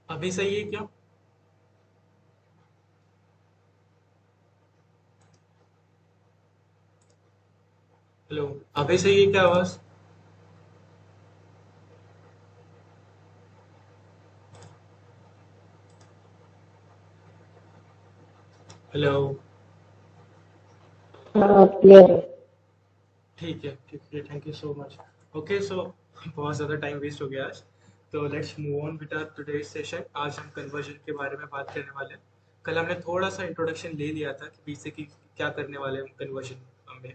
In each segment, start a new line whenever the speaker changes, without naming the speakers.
अभी सही है क्या? हेलो। अभी सही है क्या आवाज? हेलो।
हाँ क्लियर है।
ठीक है, thank you so much. Okay so बहुत ज़्यादा टाइम वेस्ट हो गया आज। तो let's move on with our today's session. आज हम कन्वर्जन के बारे में बात करने वाले हैं। कल हमने थोड़ा सा इंट्रोडक्शन ले लिया था कि पीछे की क्या करने वाले हैं हम कन्वर्जन में।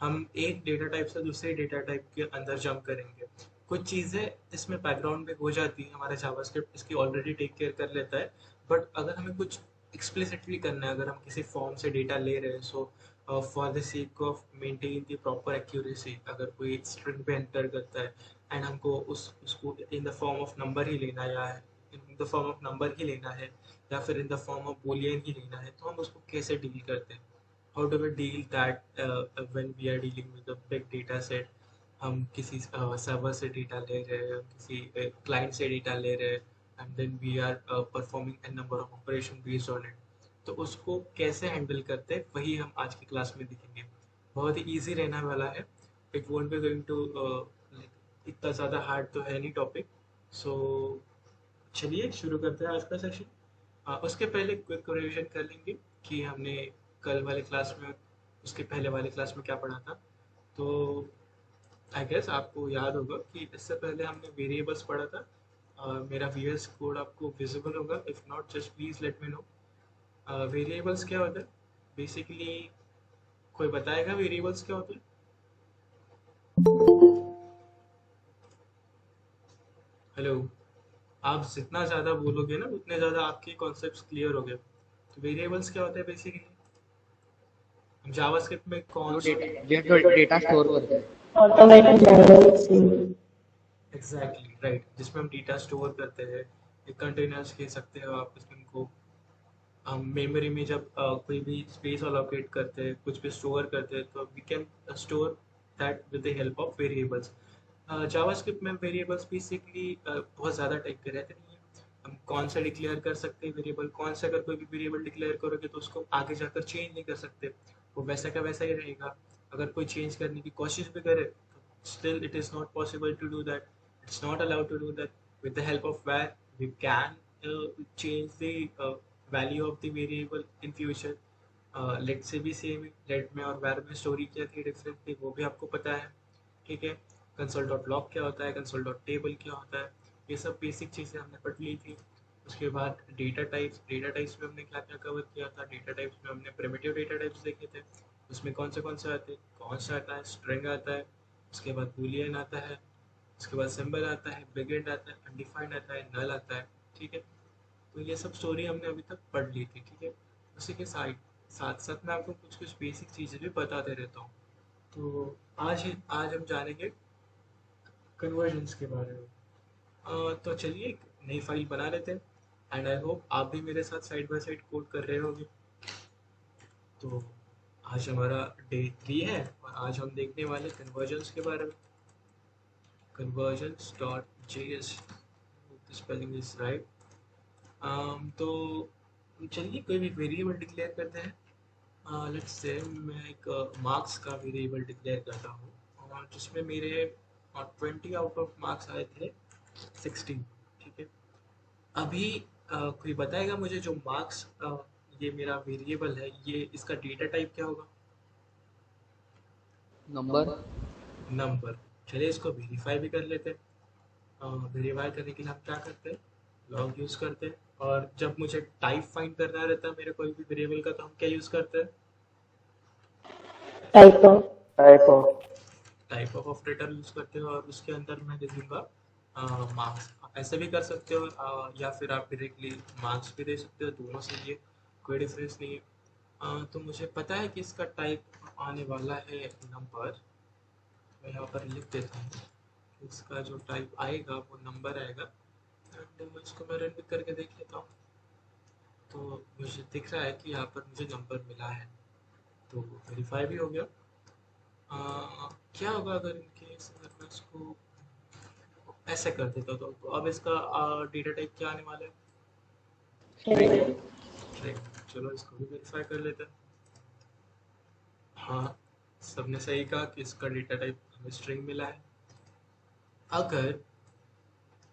हम एक डेटा टाइप से दूसरे डेटा टाइप के अंदर जंप करेंगे। कुछ चीज़ें इसमें बैकग्राउंड में हो जाती हैं, हमारा जावास्क्रिप्ट इसकी ऑलरेडी टेक केयर कर लेता है। बट अगर हमें कुछ एक्सप्लिसिटली करना है, अगर हम किसी फॉर्म से डेटा ले रहे हैं, so for the sake of maintain the proper accuracy, अगर कोई स्ट्रिंग पे एंटर करता है एंड हमको उसको in the form of number ही लेना है, in the form of number ही लेना है, या फिर in the form of boolean ही लेना है, तो हम उसको कैसे डील करते हैं? How do we deal that when we are dealing with a big data set? हम किसी सर्वर से डेटा ले रहे हैं, किसी क्लाइंट से डेटा ले रहे हैं, and then we are performing an number of operation based on it. तो उसको कैसे हैंडल करते हैं वही हम आज की क्लास में देखेंगे। बहुत ही इजी रहने वाला है। It won't be going to like इतना ज़्यादा हार्ड तो है नहीं टॉपिक। सो चलिए शुरू करते हैं आज का सेशन। उसके पहले क्विक रिविजन कर लेंगे कि हमने कल वाले क्लास में, उसके पहले वाले क्लास में क्या पढ़ा था। तो आई गेस आपको याद होगा कि इससे पहले हमने वेरिएबल्स पढ़ा था। मेरा वीएस कोड आपको विजिबल होगा, if not just please let me know. Variables क्या होता है बेसिकली? कोई बताएगा वेरिएबल्स क्या होते हैं? हेलो। आप जितना ज़्यादा बोलोगे ना उतने ज़्यादा आपके कॉन्सेप्ट्स क्लियर हो गए। तो वेरिएबल्स क्या होता है बेसिकली? हम जावास्क्रिप्ट में
जो
कॉन्स्ट
डेटा स्टोर करते हैं।
एग्जैक्टली,
ऑटोमेटेड मैनुअल सिंग।
एग्जैक्टली राइट, जिसमें हम डेटा स्टोर करते हैं। एक कंटेनर्स कह सकते हो आप इसमें को। हम मेमोरी में जब कोई भी स्पेस अलोकेट करते हैं, कुछ भी स्टोर करते हैं, तो we can store that with the help of variables. JavaScript में वेरिएबल्स बेसिकली बहुत ज़्यादा टाइप के रहते नहीं है। हम कौन सा डिक्लेयर कर सकते हैं वेरिएबल, कौन सा, अगर कोई भी वेरिएबल डिक्लेयर करोगे तो उसको आगे जाकर चेंज नहीं कर सकते। वो वैसा का वैसा ही रहेगा। अगर कोई चेंज करने की कोशिश भी करे तो still it is not possible to do that. It's not allowed to do that. With the help of where we can change the value of the variable in future. Let से भी same है, late में और वैर में story क्या थी, different थी, वो भी आपको पता है। ठीक है। कंसोल डॉट लॉग क्या होता है, कंसोल डॉट टेबल क्या होता है, ये सब बेसिक चीज़ें हमने पढ़ ली थी। उसके बाद डेटा टाइप्स में हमने क्या क्या कवर किया था? डेटा टाइप्स में हमने प्रिमिटिव डेटा टाइप्स देखे थे। उसमें कौन से आते हैं? कौन सा आता है? स्ट्रिंग आता है। उसके बाद बूलियन आता है। उसके बाद सिंबल आता है, बिगेट आता है, अनडिफाइंड आता है, नल आता है। ठीक है। तो ये सब स्टोरी हमने अभी तक पढ़ ली थी। ठीक है। उसी के साथ साथ मैं आपको कुछ कुछ बेसिक चीज़ें भी बताते रहता हूँ। तो आज हम जानेंगे कन्वर्जन्स के बारे में। तो चलिए एक नई फाइल बना लेते हैं। एंड आई होप आप भी मेरे साथ साइड बाय साइड कोड कर रहे होंगे। तो आज हमारा डे 3 है और आज हम देखने वाले कन्वर्जन्स के बारे में। Convergence dot J S, spelling is right. तो चलिए कोई भी वेरिएबल डिक्लेयर करते हैं। लेट्स से मैं एक मार्क्स का वेरिएबल डिक्लेयर करता हूँ, और जिसमें मेरे 20 आउट ऑफ मार्क्स आए थे 16। ठीक है। अभी कोई बताएगा मुझे जो मार्क्स, ये मेरा वेरिएबल है, ये इसका डेटा टाइप क्या होगा?
नंबर।
नंबर। चलिए इसको वेरीफाई भी कर लेते हैं। वेरीफाई करने के लिए हम क्या करते हैं? लॉग यूज़ करते हैं। और जब मुझे टाइप फाइंड करना रहता है मेरे कोई भी वेरिएबल का, तो हम क्या यूज़ करते हैं?
Type of.
Type of operator use करते हो, और उसके अंदर मैं दे दूंगा मार्क्स। आप ऐसे भी कर सकते हो, या फिर आप डायरेक्टली मार्क्स भी दे सकते हो, दोनों से ये कोई डिफरेंस नहीं है। तो मुझे पता है कि इसका टाइप आने वाला है नंबर। मैं यहाँ पर लिख देता हूँ। इसका जो टाइप आएगा वो नंबर आएगा। एंड इसको मैं रन करके देख लेता हूँ। तो मुझे दिख रहा है कि यहाँ पर मुझे नंबर मिला है। तो वेरीफाई भी हो गया। क्या होगा अगर इनकेस अगर मैं इसको ऐसे कर देता, तो अब इसका डेटा टाइप क्या आने वाला है? स्ट्रिंग। चलो इसको भी वेरीफाई कर लेते हैं। हाँ, सबने सही कहा कि इसका डेटा टाइप हमें स्ट्रिंग मिला है। अगर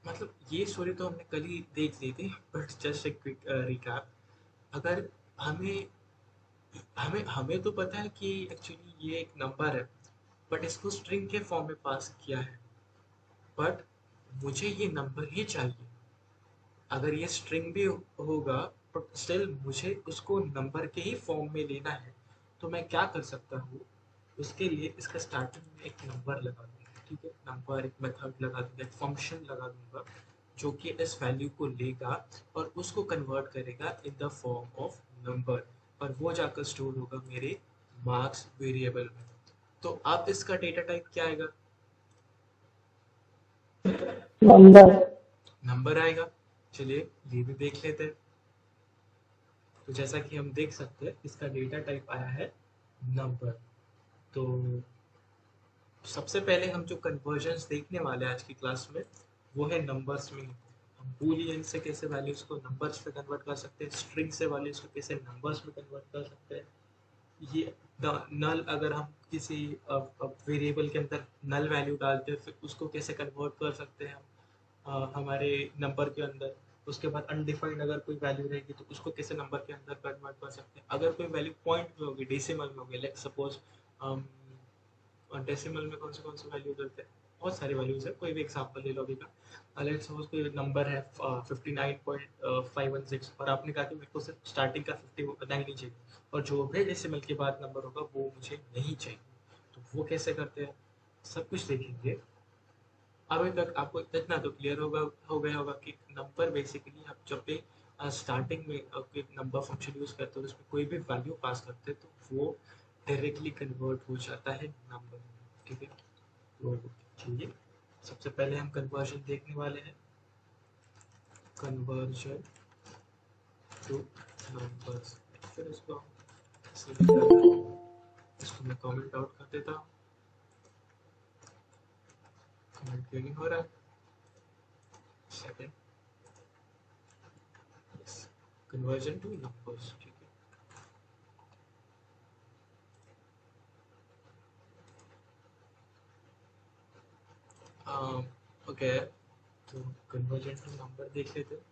मतलब ये स्टोरी तो हमने कल ही देख ली थी, बट जस्ट एक क्विक रिकैप। अगर हमें हमें हमें तो पता है कि एक्चुअली ये एक नंबर है, बट इसको स्ट्रिंग के फॉर्म में पास किया है। बट मुझे ये नंबर ही चाहिए। अगर ये स्ट्रिंग भी होगा, बट स्टिल मुझे उसको नंबर के ही फॉर्म में लेना है। तो मैं क्या कर सकता हूँ, उसके लिए इसका स्टार्टिंग में एक नंबर लगा दूंगा। ठीक है, नंबर, एक मेथड लगा दूंगा, एक फंक्शन लगा दूंगा जो कि इस वैल्यू को लेगा और उसको कन्वर्ट करेगा इन द फॉर्म ऑफ नंबर, और वो जाकर स्टोर होगा मेरे मार्क्स वेरिएबल में। तो अब इसका डेटा टाइप क्या आएगा?
नंबर।
नंबर आएगा। चलिए ये भी देख लेते हैं। तो जैसा कि हम देख सकते हैं, इसका डेटा टाइप आया है नंबर। तो सबसे पहले हम जो कन्वर्जन्स देखने वाले हैं आज की क्लास में, वो है नंबर्स में। हम बूलियन से कैसे वैल्यूज को नंबर्स में कन्वर्ट कर सकते हैं, स्ट्रिंग से वैल्यूज को कैसे नंबर्स में कन्वर्ट कर सकते हैं। ये नल, अगर हम किसी वेरिएबल के अंदर नल वैल्यू डालते हैं, फिर उसको कैसे कन्वर्ट कर सकते हैं हम हमारे नंबर के अंदर। उसके बाद अनडिफाइंड अगर कोई वैल्यू रहेगी तो उसको कैसे नंबर के अंदर कन्वर्ट कर सकते हैं। अगर कोई वैल्यू पॉइंट में होगी, डेसिमल में होगी, लाइक सपोज डेसिमल में कौन से वैल्यू करते हैं, बहुत सारी वैल्यूज है, कोई भी एग्जांपल ले लो अभी का। लेट्स सपोज कोई नंबर है 59.516, और आपने कहा कि मेरे को सिर्फ स्टार्टिंग का 59 ही चाहिए, और जो भी डेसिमल के बाद नंबर होगा वो मुझे नहीं चाहिए। तो वो कैसे करते हैं, सब कुछ देखेंगे। अभी तक आपको इतना तो क्लियर हो गया होगा कि नंबर बेसिकली आप जब भी स्टार्टिंग में एक नंबर फंक्शन यूज करते हो, उसमें कोई भी वैल्यू पास करते हैं तो वो डायरेक्टली कन्वर्ट हो जाता है नंबर में। ठीक है, तो चलिए सबसे पहले हम कन्वर्जन देखने वाले हैं। Conversion two numbers. फिर इसको इसको मैं कमेंट आउट कर देता हूँ। कमेंट क्यों नहीं हो रहा है? सेकंड। Conversion two numbers. ठीक है, ओके। तो कन्वर्जन टू नंबर देख लेते हैं।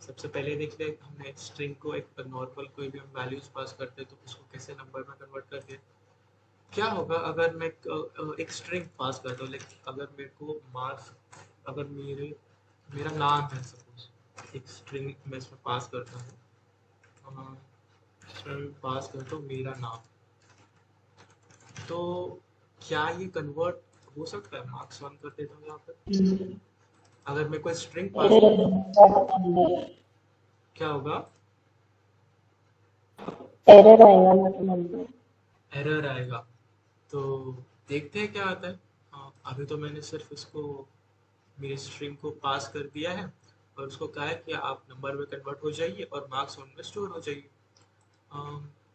सबसे पहले देख ले, हमने स्ट्रिंग को एक नॉर्मल कोई भी हम वैल्यूज पास करते हैं तो उसको कैसे नंबर में कन्वर्ट करते हैं। क्या होगा अगर मैं एक स्ट्रिंग पास करता हूँ, लाइक अगर मेरे को मार्क्स, अगर मेरा नाम है सपोज, एक स्ट्रिंग में इसमें पास करता हूँ, इसमें पास करता हूँ मेरा नाम, तो क्या ये कन्वर्ट हो सकता है? मार्क्स 1 कर देता हूँ यहाँ पर। अगर मैं कोई स्ट्रिंग पास कर, क्या होगा?
एरर आएगा मतलब।
एरर आएगा। तो देखते हैं क्या आता है। अभी तो मैंने सिर्फ इसको, मेरी स्ट्रिंग को पास कर दिया है और उसको कहा है कि आप नंबर में कन्वर्ट हो जाइए और मार्क्स वन में स्टोर हो जाइए।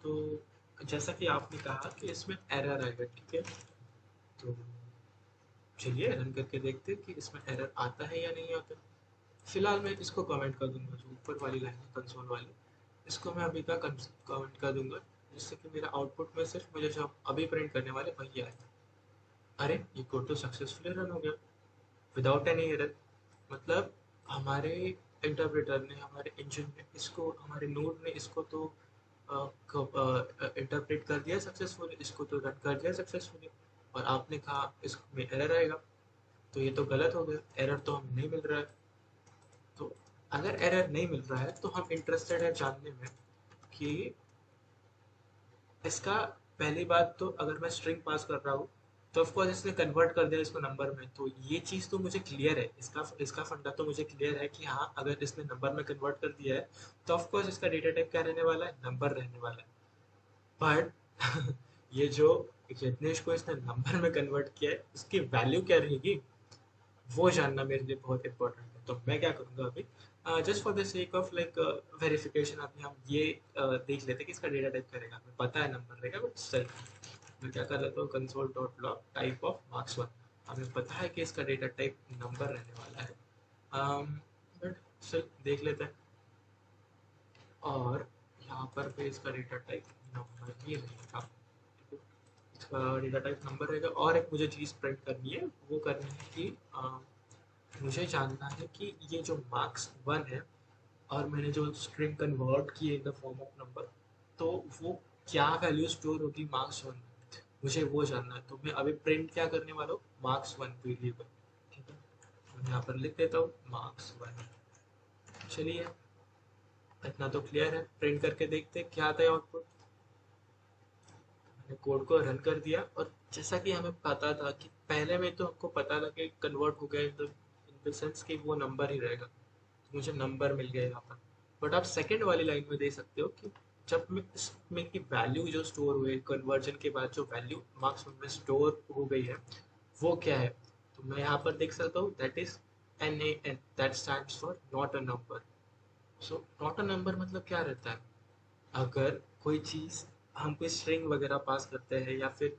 तो जैसा कि आपने कहा कि इसमें एरर आएगा, ठीक है। तो चलिए रन करके देखते हैं कि इसमें एरर आता है या नहीं आता। फिलहाल मैं इसको कमेंट कर दूंगा, जो ऊपर वाली लाइन है कंसोल वाली, इसको मैं अभी का कमेंट कर दूंगा, जिससे कि मेरा आउटपुट में सिर्फ मुझे जो अभी प्रिंट करने वाले वही आए। अरे ये कोड तो सक्सेसफुली रन हो गया विदाउट एनी एरर। मतलब हमारे इंटरप्रेटर ने, हमारे इंजन ने इसको, हमारे नोड ने इसको तो इंटरप्रेट कर दिया सक्सेसफुली, इसको तो रन कर दिया सक्सेसफुली, और आपने कहा इसमें एरर आएगा। तो ये तो गलत हो गया, एरर तो हमें नहीं मिल रहा है। तो अगर एरर नहीं मिल रहा है तो हम इंटरेस्टेड है जानने में कि इसका, पहली बात तो अगर मैं स्ट्रिंग पास कर रहा हूँ तो ऑफकोर्स इसने कन्वर्ट कर दिया इसको नंबर में, तो ये चीज़ तो मुझे क्लियर है, इसका इसका फंडा तो मुझे क्लियर है कि हाँ, अगर इसने नंबर में कन्वर्ट कर दिया है तो ऑफकोर्स इसका डेटा टाइप क्या रहने वाला है? नंबर रहने वाला है। बट ये जो रत्नेश को इसने नंबर में कन्वर्ट किया है, उसकी वैल्यू क्या रहेगी वो जानना मेरे लिए बहुत इंपॉर्टेंट है। तो मैं क्या करूँगा अभी, just for the sake of like verification, अभी हम ये देख लेते हैं कि इसका डेटा टाइप करेगा, हमें पता है नंबर रहेगा, बट स्टिल मैं क्या कर लेता हूँ, console dot log type of marks one. हमें पता है कि इसका डेटा टाइप नंबर रहने वाला है, बट स्टिल देख लेते हैं। और यहाँ पर भी इसका डेटा टाइप नंबर ही रहेगा। ठीक है, इसका डेटा टाइप नंबर रहेगा। और एक मुझे चीज़ प्रिंट करनी है, वो करनी है कि मुझे जानना है कि ये जो मार्क्स 1 है और मैंने जो स्ट्रिंग कन्वर्ट की है in the form of number, तो वो क्या वैल्यू स्टोर होगी मार्क्स 1 में, मुझे वो जानना है। तो मैं अभी प्रिंट क्या करने वाला हूँ, मार्क्स 1 वेरिएबल। ठीक है, मैं यहाँ पर लिख देता हूँ मार्क्स 1। चलिए, इतना तो क्लियर है। प्रिंट करके देखते हैं क्या आता है आउटपुट। मैंने कोड को रन कर दिया, और जैसा कि हमें पता था कि पहले में तो हमको पता था कि कन्वर्ट हो गया इन द सेंस कि वो नंबर ही रहेगा, तो मुझे नंबर मिल गया यहाँ पर। बट आप सेकंड वाली लाइन में देख सकते हो कि जब मैं इसमें की वैल्यू जो स्टोर हुई कन्वर्जन के बाद, जो वैल्यू मार्क्स में स्टोर हो गई है वो क्या है, तो मैं यहाँ पर देख सकता हूँ that is NaN, that stands for not a number. So not a number मतलब क्या रहता है, अगर कोई चीज़ हम कोई स्ट्रिंग वगैरह पास करते हैं या फिर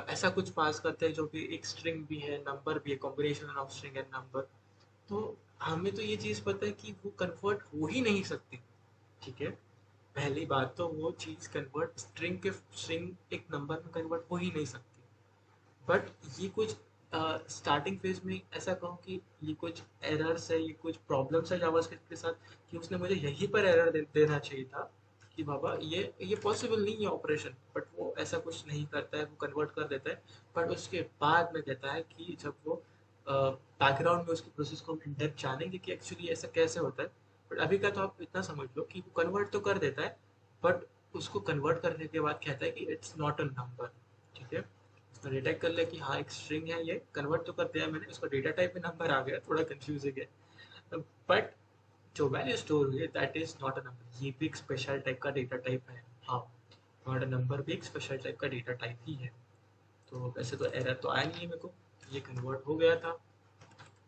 ऐसा कुछ पास करते हैं जो कि एक स्ट्रिंग भी है नंबर भी है, combination of string and number, तो हमें तो ये चीज़ पता है कि वो कन्वर्ट हो ही नहीं सकती। ठीक है, पहली बात तो वो चीज़ कन्वर्ट स्ट्रिंग एक नंबर में कन्वर्ट हो ही नहीं सकती। बट ये कुछ स्टार्टिंग फेज में ऐसा कहूँ कि ये कुछ एरर्स है, ये कुछ प्रॉब्लम्स है जावास्क्रिप्ट के साथ, कि उसने मुझे यहीं पर एरर देना चाहिए था कि बाबा ये पॉसिबल नहीं है ऑपरेशन, बट वो ऐसा कुछ नहीं करता है, वो कन्वर्ट कर देता है। बट उसके बाद में कहता है कि जब वो बैकग्राउंड में उसकी प्रोसेस को हम इन डेप्थ जानेंगे कि एक्चुअली ऐसा कैसे होता है। बट अभी का तो आप इतना समझ लो कि वो कन्वर्ट तो कर देता है, बट उसको कन्वर्ट करने के बाद कहता है कि इट्स नॉट अ नंबर। ठीक है, उसका डिटेक्ट कर लिया कि हाँ एक स्ट्रिंग है, ये कन्वर्ट तो कर दिया मैंने, उसका डेटा टाइप में नंबर आ गया, थोड़ा कंफ्यूजिंग है। बट जो वैल्यू स्टोर हुई है that is not a number, ये भी एक स्पेशल टाइप का डेटा टाइप है। हाँ, नॉट अ नंबर भी एक स्पेशल टाइप का डेटा टाइप ही है। तो वैसे तो एरर तो आया नहीं है मेरे को, ये कन्वर्ट हो गया था,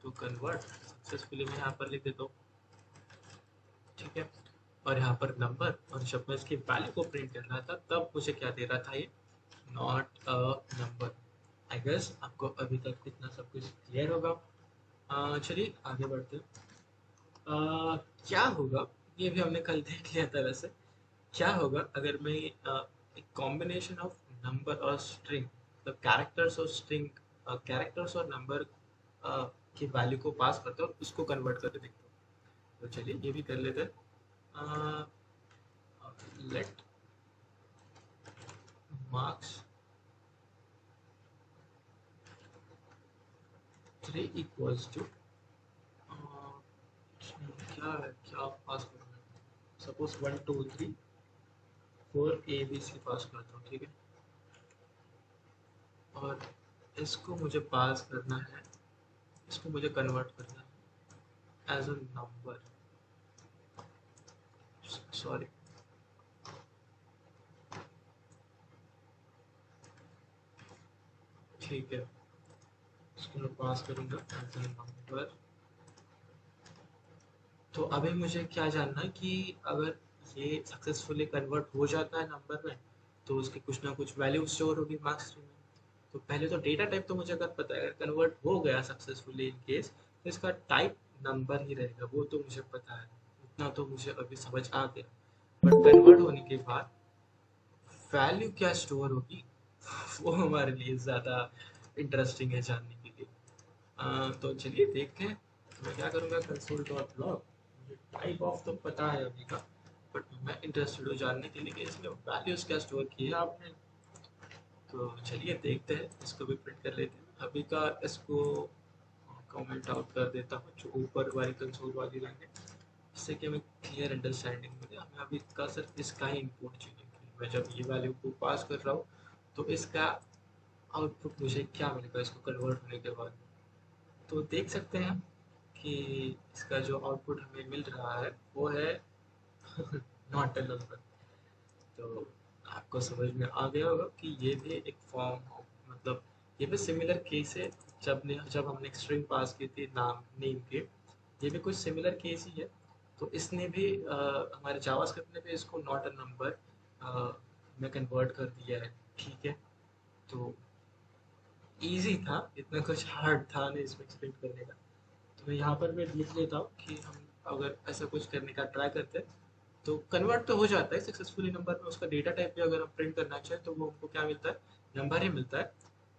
तो कन्वर्ट सक्सेसफुली मैं यहाँ पर लिख देता हूँ। ठीक है, और यहाँ पर नंबर, और जब मैं इसकी वैल्यू को प्रिंट कर रहा था तब मुझे क्या दे रहा था, ये not a number. I guess आपको अभी तक इतना सब कुछ क्लियर होगा। चलिए आगे बढ़ते हैं। क्या होगा, ये भी हमने कल देख लिया था वैसे, क्या होगा अगर मैं एक कॉम्बिनेशन ऑफ नंबर और स्ट्रिंग, मतलब कैरेक्टर्स और स्ट्रिंग, कैरेक्टर्स और नंबर की वैल्यू को पास करता हूँ और उसको कन्वर्ट करके देखता हूँ। तो चलिए ये भी कर लेते हैं। लेट मार्क्स 3 इक्वल्स टू, क्या है, क्या पास करना है, सपोज 1 2 3 4 ABC पास करता हूँ। ठीक है, और इसको मुझे पास करना है, इसको मुझे कन्वर्ट करना है एज अ नंबर, सॉरी। ठीक है, इसको मैं पास करूँगा एज अ नंबर। तो अभी मुझे क्या जानना है कि अगर ये सक्सेसफुली कन्वर्ट हो जाता है नंबर में, तो उसकी कुछ ना कुछ वैल्यू स्टोर होगी मार्क्स स्ट्रिंग में। तो पहले तो डेटा टाइप तो मुझे अगर पता है, अगर कन्वर्ट हो गया सक्सेसफुली इन केस, तो इसका टाइप नंबर ही रहेगा, वो तो मुझे पता है, इतना तो मुझे अभी समझ आ गया। बट कन्वर्ट होने के बाद वैल्यू क्या स्टोर होगी, वो हमारे लिए ज़्यादा इंटरेस्टिंग है जानने के लिए। तो चलिए देखते हैं। मैं क्या करूँगा, कंसोल डॉट लॉग, मुझे टाइप ऑफ तो पता है अभी का, बट मैं इंटरेस्टेड हूँ जानने के लिए कि इसमें वैल्यूज़ क्या स्टोर की है आपने। तो चलिए देखते हैं, इसको भी प्रिंट कर लेते हैं अभी का। इसको कमेंट आउट कर देता हूँ, जो ऊपर वाली कंसोल वाली लाइन है, जिससे कि हमें क्लियर अंडरस्टैंडिंग मिले। हमें अभी का सिर्फ इसका ही इनपुट चाहिए कि मैं जब ये वैल्यू को पास कर रहा हूँ तो इसका आउटपुट मुझे क्या मिलेगा इसको कन्वर्ट होने के बाद। तो देख सकते हैं हम कि इसका जो आउटपुट हमें मिल रहा है वो है नॉट अ नंबर। तो आपको समझ में आ गया होगा कि ये भी एक फॉर्म हो, मतलब ये भी सिमिलर केस है। जब हमने स्ट्रिंग पास की थी नाम नेम के, ये भी कुछ सिमिलर केस ही है। तो इसने भी हमारे जावास्क्रिप्ट ने भी इसको नॉट अ नंबर में कन्वर्ट कर दिया है। ठीक है, तो इजी था, इतना कुछ हार्ड था नहीं इसमें एक्सप्लेन करने का। तो मैं यहाँ पर भी लिख लेता हूँ कि हम अगर ऐसा कुछ करने का ट्राई करते हैं तो कन्वर्ट तो हो जाता है सक्सेसफुली नंबर में। उसका डेटा टाइप भी अगर हम प्रिंट करना चाहें तो वो हमको क्या मिलता है, नंबर ही मिलता है।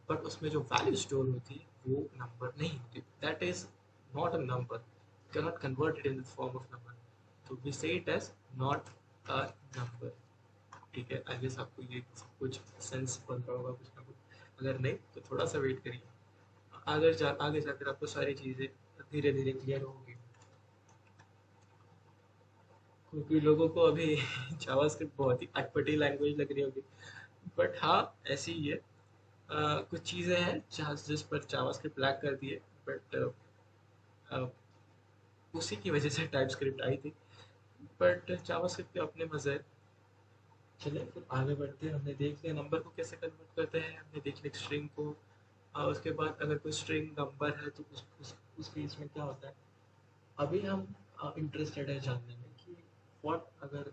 बट उसमें जो वैल्यू स्टोर होती है वो नंबर नहीं होती, that is not a number, cannot convert it in the form of number, तो we say it as not a number. ठीक है, आई गेस आपको ये सब कुछ सेंस बन रहा होगा कुछ ना कुछ, अगर नहीं तो थोड़ा सा वेट करिए, आगे जाकर आपको सारी चीज़ें धीरे धीरे क्लियर होगी, क्योंकि लोगों को अभी जावास्क्रिप्ट बहुत ही अटपटी लैंग्वेज लग रही होगी। बट हाँ, ऐसी ही है। कुछ चीज़ें हैं जहाँ जिस पर जावास्क्रिप्ट लैग करती है, बट उसी की वजह से टाइपस्क्रिप्ट आई थी। बट जावास्क्रिप्ट के अपने मज़े हैं। चलिए फिर आगे बढ़ते हैं। हमने देख लिया नंबर को कैसे कन्वर्ट करते हैं, हमने देख लिया स्ट्रिंग को। उसके बाद अगर कोई स्ट्रिंग नंबर है तो उस केस में क्या होता है। अभी हम इंटरेस्टेड है जानने में कि व्हाट अगर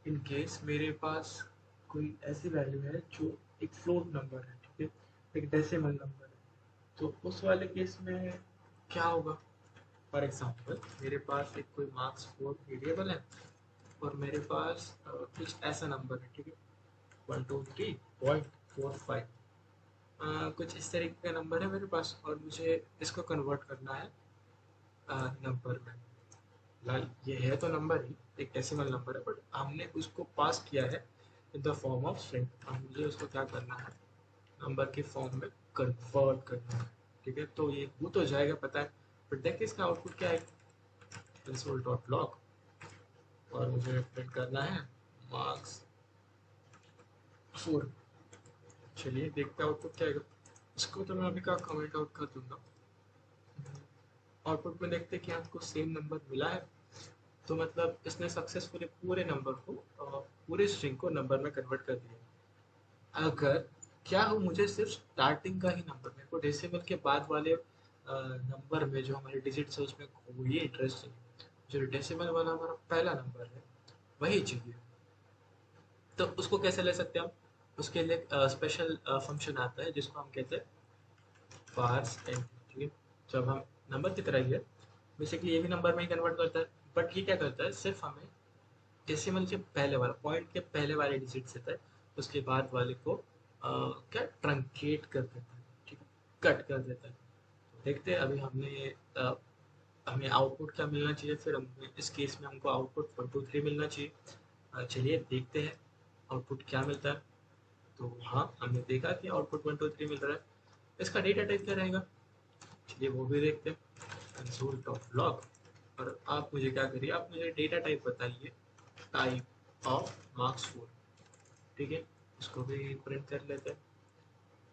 इन केस मेरे पास कोई ऐसी वैल्यू है जो एक फ्लोट नंबर है, ठीक है, एक डेसिमल नंबर है, तो उस वाले केस में क्या होगा। फॉर एग्जांपल मेरे पास एक कोई मार्क्स 4 वेरिएबल है और मेरे पास कुछ ऐसा नंबर है, ठीक है, 123.45, कुछ इस तरीके का नंबर है मेरे पास और मुझे इसको कन्वर्ट करना है नंबर में। लाल ये है तो नंबर ही, एक डेसिमल नंबर है, बट हमने उसको पास किया है in the form of string. अब मुझे उसको क्या करना है, नंबर के फॉर्म में कन्वर्ट करना है। ठीक है, तो ये हो तो जाएगा पता है, बट देखिए इसका आउटपुट क्या है, कंसोल डॉट लॉग, और मुझे प्रिंट करना है मार्क्स 4। चलिए देखते हैं आउटपुट क्या आएगा। इसको तो मैं अभी का कमेंट आउट कर दूंगा। आउटपुट में देखते हैं कि हमको सेम नंबर मिला है, तो मतलब इसने सक्सेसफुली पूरे नंबर को पूरे स्ट्रिंग को नंबर में कन्वर्ट कर दिया। अगर क्या हो, मुझे सिर्फ स्टार्टिंग का ही नंबर, मेरे को डेसिमल के बाद वाले नंबर में जो हमारे डिजिट्स है उसमें कोई इंटरेस्ट नहीं, जो डेसिमल वाला हमारा पहला नंबर है वही चाहिए। तो उसको कैसे ले सकते हैं हम, उसके लिए स्पेशल फंक्शन आता है जिसको हम कहते हैं पार्स एंड। ठीक है, जब हम नंबर की तरह ही है, बेसिकली ये भी नंबर में ही कन्वर्ट करता है, बट ये क्या करता है, सिर्फ हमें डेसिमल के पहले वाला पॉइंट के पहले वाले डिजिट से था उसके बाद वाले को क्या ट्रंकेट कर देता है, ठीक है, कट कर देता है। तो देखते हैं अभी हमने हमें आउटपुट क्या मिलना चाहिए, फिर हमें इस केस में हमको आउटपुट 123 मिलना चाहिए। चलिए देखते हैं आउटपुट क्या मिलता है। तो हाँ, हमने देखा कि आउटपुट 123 मिल रहा है। इसका डेटा टाइप क्या रहेगा, चलिए वो भी देखते हैं, कंसोल डॉट लॉग। और आप मुझे क्या करिए, आप मुझे डेटा टाइप बताइए, टाइप ऑफ मार्क्स 4। ठीक है, इसको भी प्रिंट कर लेते हैं,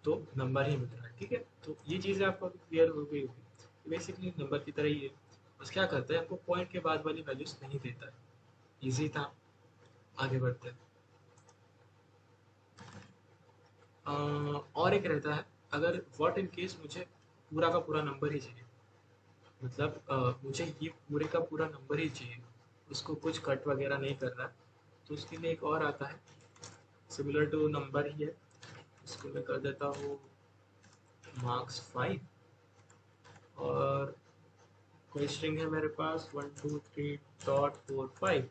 तो नंबर ही मिल रहा है। ठीक है, तो ये चीज़ें आपको क्लियर हो गई होगी, बेसिकली नंबर की तरह ही है। बस क्या करता है, हमको पॉइंट के बाद वाली वैल्यूज नहीं देता है। इजी था, आगे बढ़ते हैं। और एक रहता है, अगर व्हाट इन केस मुझे पूरा का पूरा नंबर ही चाहिए, मतलब मुझे ये पूरे का पूरा नंबर ही चाहिए, उसको कुछ कट वगैरह नहीं करना है, तो उसके लिए एक और आता है, सिमिलर टू नंबर ही है, इसको मैं कर देता हूँ मार्क्स 5, और कोई स्ट्रिंग है मेरे पास 123.45,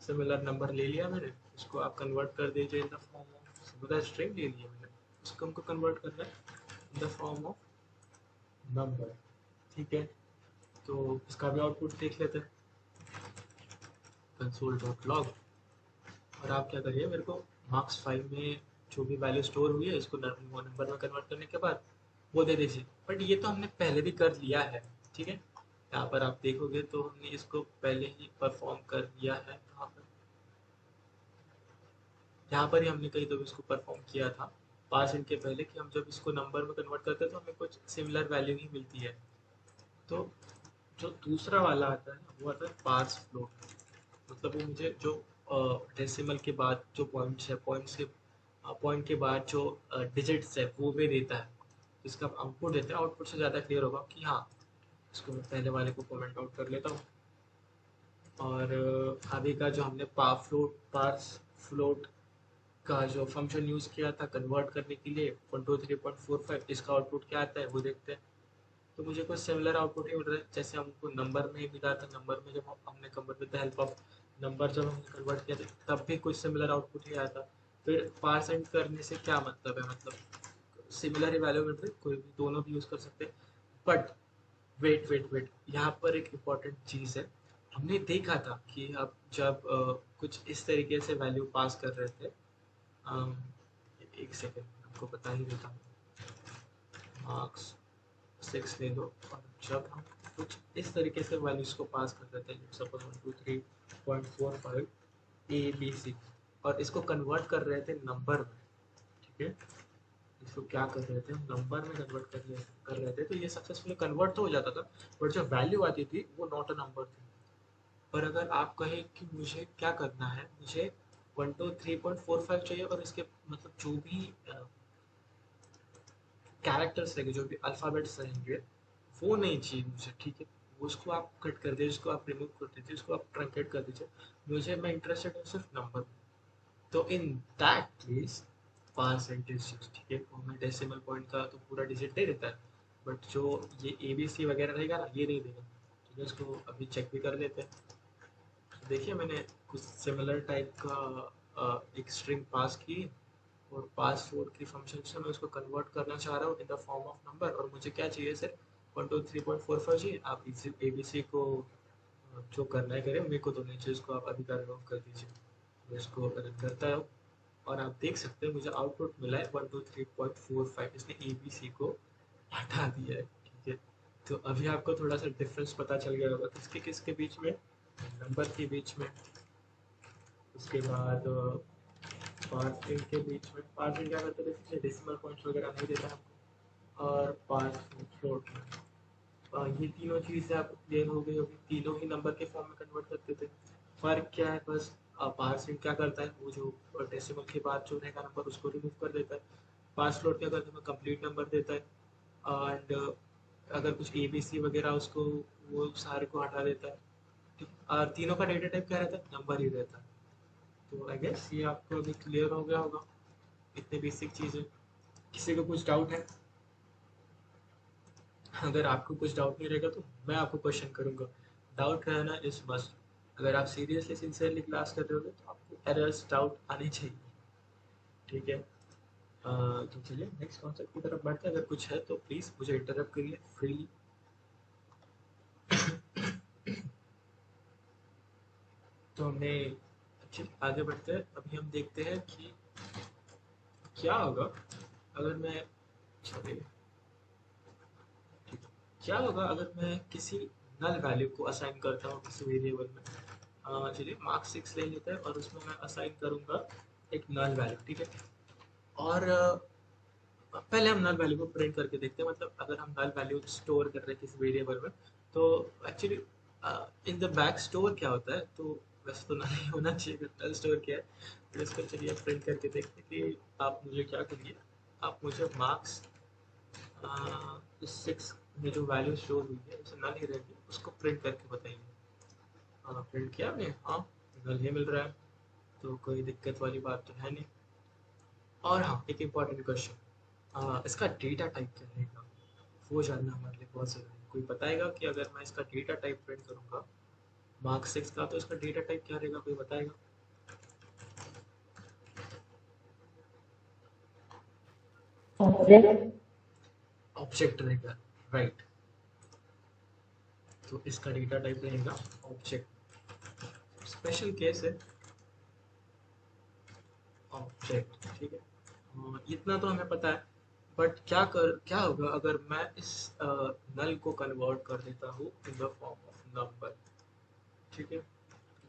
सिमिलर नंबर ले लिया मैंने, इसको आप कन्वर्ट कर दीजिए इन the form of similar string ले लिया मैंने, इसको हमको कन्वर्ट करना है in the form of number. ठीक है, तो इसका भी आउटपुट देख लेते हैं, कंसोल डॉट लॉग। और आप क्या करिए, मेरे को मार्क्स 5 में जो भी वैल्यू स्टोर हुई है इसको वो नंबर में कन्वर्ट करने के बाद वो दे दीजिए। बट ये तो हमने पहले भी कर लिया है, ठीक है, यहाँ पर आप देखोगे तो हमने इसको पहले ही परफॉर्म कर लिया है। यहाँ पर ही हमने कहीं तो इसको परफॉर्म किया था 5 इनके पहले, कि हम जब इसको नंबर में कन्वर्ट करते हैं तो हमें कुछ सिमिलर वैल्यू ही मिलती है। तो जो दूसरा वाला आता है वो आता है पार्स फ्लोट, मतलब वो मुझे जो डेसिमल के बाद जो पॉइंट्स है, पॉइंट के बाद जो डिजिट्स है वो भी देता है, इसका आउटपुट देता है। आउटपुट से ज़्यादा क्लियर होगा कि हाँ, इसको मैं पहले वाले को कमेंट आउट कर लेता हूँ। और अभी का जो हमने पार्स फ्लोट का जो फंक्शन यूज़ किया था कन्वर्ट करने के लिए 123.45, इसका आउटपुट क्या आता है वो देखते हैं। तो मुझे कुछ सिमिलर आउटपुट ही मिल रहा है जैसे हमको नंबर में मिला था। नंबर में जब हमने convert with the help of number जब हमने कन्वर्ट किया था तब भी कुछ सिमिलर आउटपुट ही आया था। फिर पार्स एंड करने से क्या मतलब है, मतलब सिमिलर ही वैल्यू मिल रही, कोई भी दोनों भी यूज कर सकते हैं। बट वेट वेट वेट, यहाँ पर एक इम्पॉर्टेंट चीज़ है। हमने देखा था कि आप जब कुछ इस तरीके से वैल्यू पास कर रहे थे, अम, एक सेकेंड आपको बता ही देता हूँ। मार्क्स 6 ले लो, और जब हम कुछ इस तरीके से वैल्यूज को पास कर देते हैं, सपोज 123.45 ABC, और इसको कन्वर्ट कर रहे थे नंबर में, ठीक है, इसको क्या कर रहे थे हम, नंबर में कन्वर्ट कर रहे थे, तो ये सक्सेसफुली कन्वर्ट तो हो जाता था, बट जो वैल्यू आती थी वो नॉट अ नंबर थी। पर अगर आप कहें कि मुझे क्या करना है, मुझे 123.45 चाहिए, और इसके मतलब जो भी कैरेक्टर्स रहेंगे, जो भी अल्फ़ाबेट्स रहेंगे, वो नहीं चाहिए मुझे, ठीक है, वो उसको आप कट कर दीजिए, उसको आप रिमूव कर दीजिए, उसको आप ट्रंकेट कर दीजिए। मुझे, मैं इंटरेस्टेड हूँ सिर्फ नंबर में। तो इन दैट केस परसेंटेज, ठीक है, वो मैं डेसिमल पॉइंट का तो पूरा डिजिट दे देता है, बट जो ये ए बी सी वगैरह रहेगा ना, ये नहीं देगा। ठीक है, इसको अभी चेक भी कर लेते हैं। तो देखिए, मैंने कुछ सिमिलर टाइप का एक स्ट्रिंग पास की, और पास फोर्ड की फंक्शन से मैं उसको कन्वर्ट करना चाह रहा हूँ इन द फॉर्म ऑफ नंबर, और मुझे क्या चाहिए सिर्फ 123.45 चाहिए। आप इसी ए बी सी को जो करना है करें, मेरे को तो नहीं चाहिए, इसको आप अभी का रिमूव कर दीजिए। मैं इसको रन करता हूँ, और आप देख सकते हैं मुझे आउटपुट मिला है 123.45। इसने ए बी सी को हटा दिया है, ठीक है। तो अभी आपको थोड़ा सा डिफरेंस पता चल गया होगा किसके किसके बीच में, नंबर के बीच में, उसके बाद पार्सिंग के बीच में। पार्सिंग क्या करते थे, डेसिमल पॉइंट्स वगैरह नहीं देता आपको, और पार्स फ्लोट में। ये तीनों चीज़ें आपको क्लियर हो गई होगी, तीनों ही नंबर के फॉर्म में कन्वर्ट करते थे। फर्क क्या है बस, पार्सिंग क्या करता है, वो जो डेसिमल के बाद जो रहेगा नंबर उसको रिमूव कर देता है। पार्स फ्लोट क्या करता है, कंप्लीट नंबर देता है, एंड अगर कुछ ए बी सी वगैरह उसको, वो सारे को हटा देता है। ठीक, और तीनों का डेटा टाइप क्या रहता है, नंबर ही रहता है। तो आई गेस ये आपको अभी क्लियर हो गया होगा, इतनी बेसिक चीज़ें। किसी को कुछ डाउट है? अगर आपको कुछ डाउट नहीं रहेगा तो मैं आपको क्वेश्चन करूंगा। डाउट रहना इज मस्ट। अगर आप सीरियसली सिंसियरली क्लास कर रहे हो तो आपको एरर्स डाउट आनी चाहिए, ठीक है। तो चलिए नेक्स्ट कॉन्सेप्ट की तरफ बढ़ते हैं। अगर कुछ है तो प्लीज़ मुझे इंटरप्ट करिए फ्रीली। तो हमने, चलिए आगे बढ़ते हैं। अभी हम देखते हैं कि क्या होगा अगर मैं, चलिए ठीक है, क्या होगा अगर मैं किसी नल वैल्यू को असाइन करता हूँ किसी वेरिएबल में। चलिए मार्क्स 6 ले लेते हैं, और उसमें मैं असाइन करूँगा एक नल वैल्यू, ठीक है। और पहले हम नल वैल्यू को प्रिंट करके देखते हैं, मतलब अगर हम नल वैल्यू स्टोर कर रहे हैं किसी वेरिएबल में, तो actually in the back store क्या होता है, तो वैसे तो नहीं होना चाहिए नल स्टोर क्या है, तो इसको चलिए प्रिंट करके देखते हैं कि आप मुझे क्या करिए, आप मुझे मार्क्स 6 में जो वैल्यू स्टोर हुई है उसे नल ही रहेगी, उसको प्रिंट करके बताइए। प्रिंट किया आपने, हाँ नल ही मिल रहा है, तो कोई दिक्कत वाली बात तो है नहीं। और हाँ, एक इम्पॉर्टेंट क्वेश्चन, इसका डेटा टाइप क्या रहेगा, वो जानना हमारे लिए बहुत ज़रूरी है। कोई बताएगा कि अगर मैं इसका डेटा टाइप प्रिंट करूँगा मार्क्स 6 का, तो इसका डेटा टाइप क्या रहेगा, कोई बताएगा?
ऑब्जेक्ट।
ऑब्जेक्ट रहेगा, राइट। तो इसका डेटा टाइप रहेगा ऑब्जेक्ट। स्पेशल केस है ऑब्जेक्ट, ठीक है। इतना तो हमें पता है, बट क्या होगा अगर मैं इस नल को कन्वर्ट कर देता हूँ इन द फॉर्म ऑफ नंबर, ठीक है।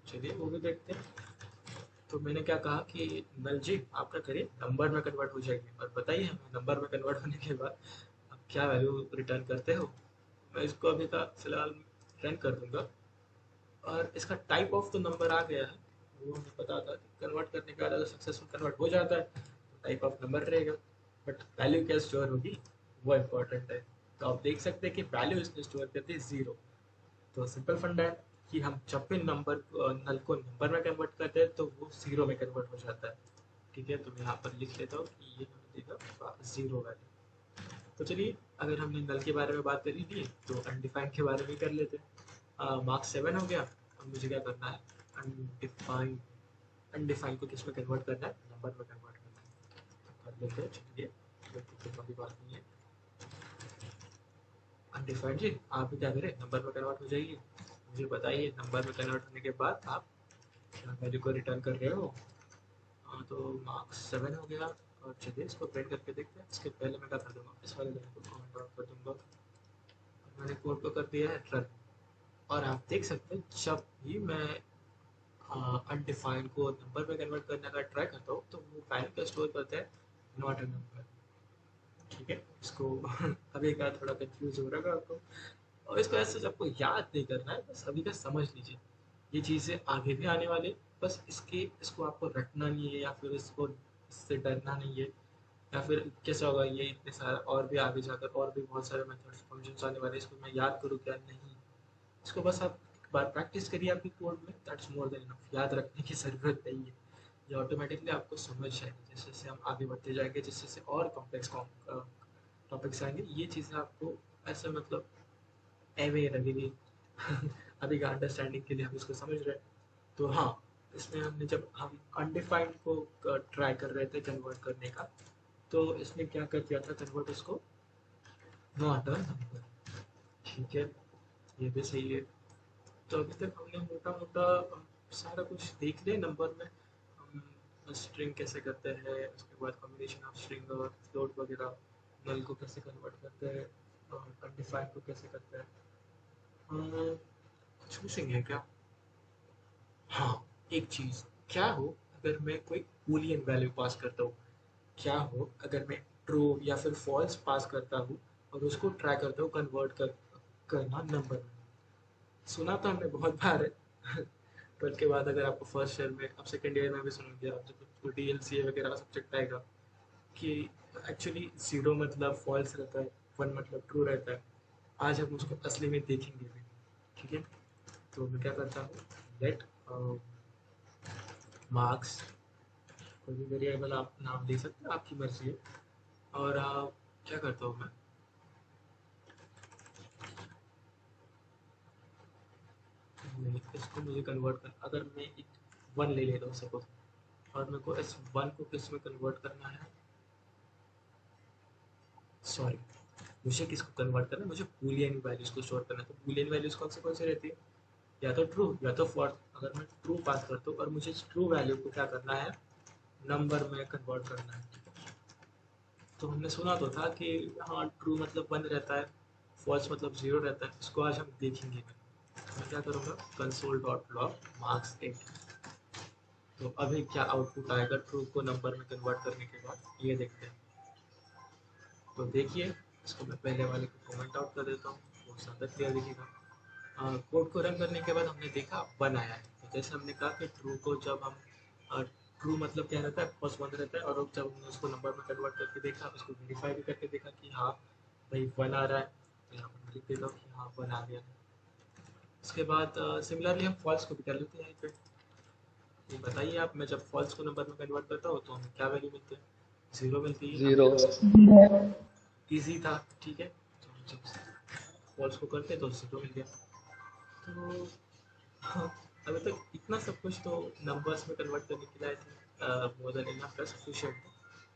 चलिए वो भी देखते हैं। तो मैंने क्या कहा कि नल जी आप क्या करिए, नंबर में कन्वर्ट हो जाएंगे, और बताइए हमें नंबर में कन्वर्ट होने के बाद आप क्या वैल्यू रिटर्न करते हो। मैं इसको अभी का फिलहाल रन कर दूंगा, और इसका टाइप ऑफ तो नंबर आ गया है, वो हमें पता था कि कन्वर्ट करने के बाद अगर सक्सेसफुल कन्वर्ट हो जाता है तो टाइप ऑफ नंबर रहेगा, बट वैल्यू क्या स्टोर होगी वो इम्पोर्टेंट है। तो आप देख सकते हैं कि वैल्यू इसने स्टोर कर दी 0। तो सिंपल फंडा है कि हम जब भी नंबर नल को नंबर में कन्वर्ट करते हैं तो वो 0 में कन्वर्ट हो जाता है, ठीक है। तो मैं यहाँ पर लिख लेता हूँ कि ये हमें देगा 0 वैल्यू। तो चलिए, अगर हमने नल के बारे में बात करी थी तो अनडिफाइंड के बारे में कर लेते हैं। मार्क्स 7 हो गया, अब मुझे क्या करना है, अनडिफाइंड, अनडिफाइंड को किस में कन्वर्ट करना है, नंबर में कन्वर्ट करना है। कर लेते हैं, चलिए कोई बड़ी बात नहीं है। अनडिफाइंड जी आप भी क्या करें, नंबर में कन्वर्ट हो जाइए। मुझे बताइए नंबर में कन्वर्ट होने के बाद आप क्या वैल्यू को रिटर्न कर रहे हो। तो मार्क्स 7 हो गया। और चलिए इसको प्रिंट करके देखते हैं। इसके पहले मैं क्या कर दूंगा, इस वाले लाइन को कमेंट आउट कर दूंगा। और मैंने कोड को कर दिया है रन। और आप देख सकते हैं जब भी मैं अनडिफाइंड को नंबर में कन्वर्ट करने का ट्राई करता हूँ तो वो वैल्यू का स्टोर करता है नॉट अ नंबर। ठीक है, इसको अभी का थोड़ा कंफ्यूज हो रहा है आपको, और इसको ऐसे आपको याद नहीं करना है, बस अभी का समझ लीजिए। ये चीज़ें आगे भी आने वाली, बस इसको आपको रटना नहीं है, या फिर इसको इससे डरना नहीं है, या फिर कैसा होगा ये इतने सारे और भी आगे जाकर और भी बहुत सारे मेथड्स फंक्शंस आने वाले हैं, इसको मैं याद करूँ क्या, नहीं। इसको बस आप एक बार प्रैक्टिस करिए आपकी कोड में, दैट्स मोर देन इनफ। याद रखने की ज़रूरत नहीं है, ये ऑटोमेटिकली आपको समझ जाएगी। जैसे जैसे हम आगे बढ़ते जाएंगे, जैसे जैसे और कॉम्प्लेक्स टॉपिक्स आएंगे, ये चीज़ें आपको ऐसे मतलब एवे लगेगी। अभी का अंडरस्टैंडिंग के लिए हम इसको समझ रहे हैं। तो हाँ, इसमें हमने जब हम अनडिफाइंड को ट्राई कर रहे थे कन्वर्ट करने का, तो इसने क्या कर दिया था, कन्वर्ट उसको नॉट अ नंबर। ठीक है, ये भी सही है। तो अभी तक हमने मोटा मोटा सारा कुछ देख लिया नंबर में। हम स्ट्रिंग कैसे करते हैं, उसके बाद कॉम्बिनेशन ऑफ स्ट्रिंग और फ्लोट वगैरह, नल को कैसे कन्वर्ट करते हैं, और अनडिफाइंड को कैसे करते हैं। कुछ मिसिंग है क्या? हाँ, एक चीज़, क्या हो अगर मैं कोई बूलियन वैल्यू पास करता हूँ, क्या हो अगर मैं ट्रू या फिर फॉल्स पास करता हूँ और उसको ट्राई करता हूँ कन्वर्ट करना नंबर में। सुना तो हमने बहुत बार है। 12 के बाद अगर आपको फर्स्ट ईयर में, अब सेकेंड ईयर में भी सुनेंगे आप, जब DLCA वगैरह का सब्जेक्ट आएगा, कि एक्चुअली जीरो मतलब फॉल्स रहता है, वन मतलब ट्रू रहता है। आज हम उसको असली में देखेंगे भी। ठीक है, तो मैं क्या करता हूँ, लेट मार्क्स, कोई भी वेरिएबल आप नाम दे सकते हैं, आपकी मर्जी है। और क्या करता हूँ मैं, नहीं, इसको मुझे कन्वर्ट कर, अगर मैं एक वन ले लेता हूँ सपोज, और मेरे को इस वन को किस में कन्वर्ट करना है, सॉरी, मुझे किसको कन्वर्ट करना है, मुझे बूलियन वैल्यूज को स्टोर करना है। तो बूलियन वैल्यूज कौन से रहती है, या तो ट्रू या तो फॉल्स। अगर मैं ट्रू पास करता हूँ और मुझे इस ट्रू वैल्यू को क्या करना है, नंबर में कन्वर्ट करना है। तो हमने सुना तो था कि हाँ, ट्रू मतलब वन रहता है, फॉल्स मतलब जीरो रहता है। इसको आज हम देखेंगे। मैं क्या करूँगा, कंसोल डॉट लॉग मार्क्स 8। तो अभी क्या आउटपुट आएगा ट्रू को नंबर में कन्वर्ट करने के बाद, ये देखते हैं। तो देखिए, इसको मैं पहले वाले को कमेंट आउट कर देता हूँ, वो ज़्यादा क्लियर दिखेगा। कोड को रन करने के बाद हमने देखा वन आया है। तो जैसे हमने कहा कि ट्रू को जब हम, ट्रू मतलब क्या रहता है, फर्स्ट वन रहता है, और जब हमने उसको नंबर में कन्वर्ट करके देखा, उसको वेरीफाई भी करके देखा कि हाँ भाई वन आ रहा है, तो यहाँ पर लिख देता हूँ कि हाँ वन आ गया। उसके बाद सिमिलरली हम फॉल्स को भी कर लेते हैं। फिर ये बताइए आप, मैं जब फॉल्स को नंबर में कन्वर्ट करता हूँ तो हमें क्या वैल्यू मिलती है, जीरो मिलती है।
जीरो।
ईजी था, ठीक है। तो हम जब फॉल्स को करते तो जीरो मिल गया। तो हाँ, अभी तक इतना सब कुछ तो नंबर्स में कन्वर्ट करने के लिए I think more than enough है, सफिशिएंट है।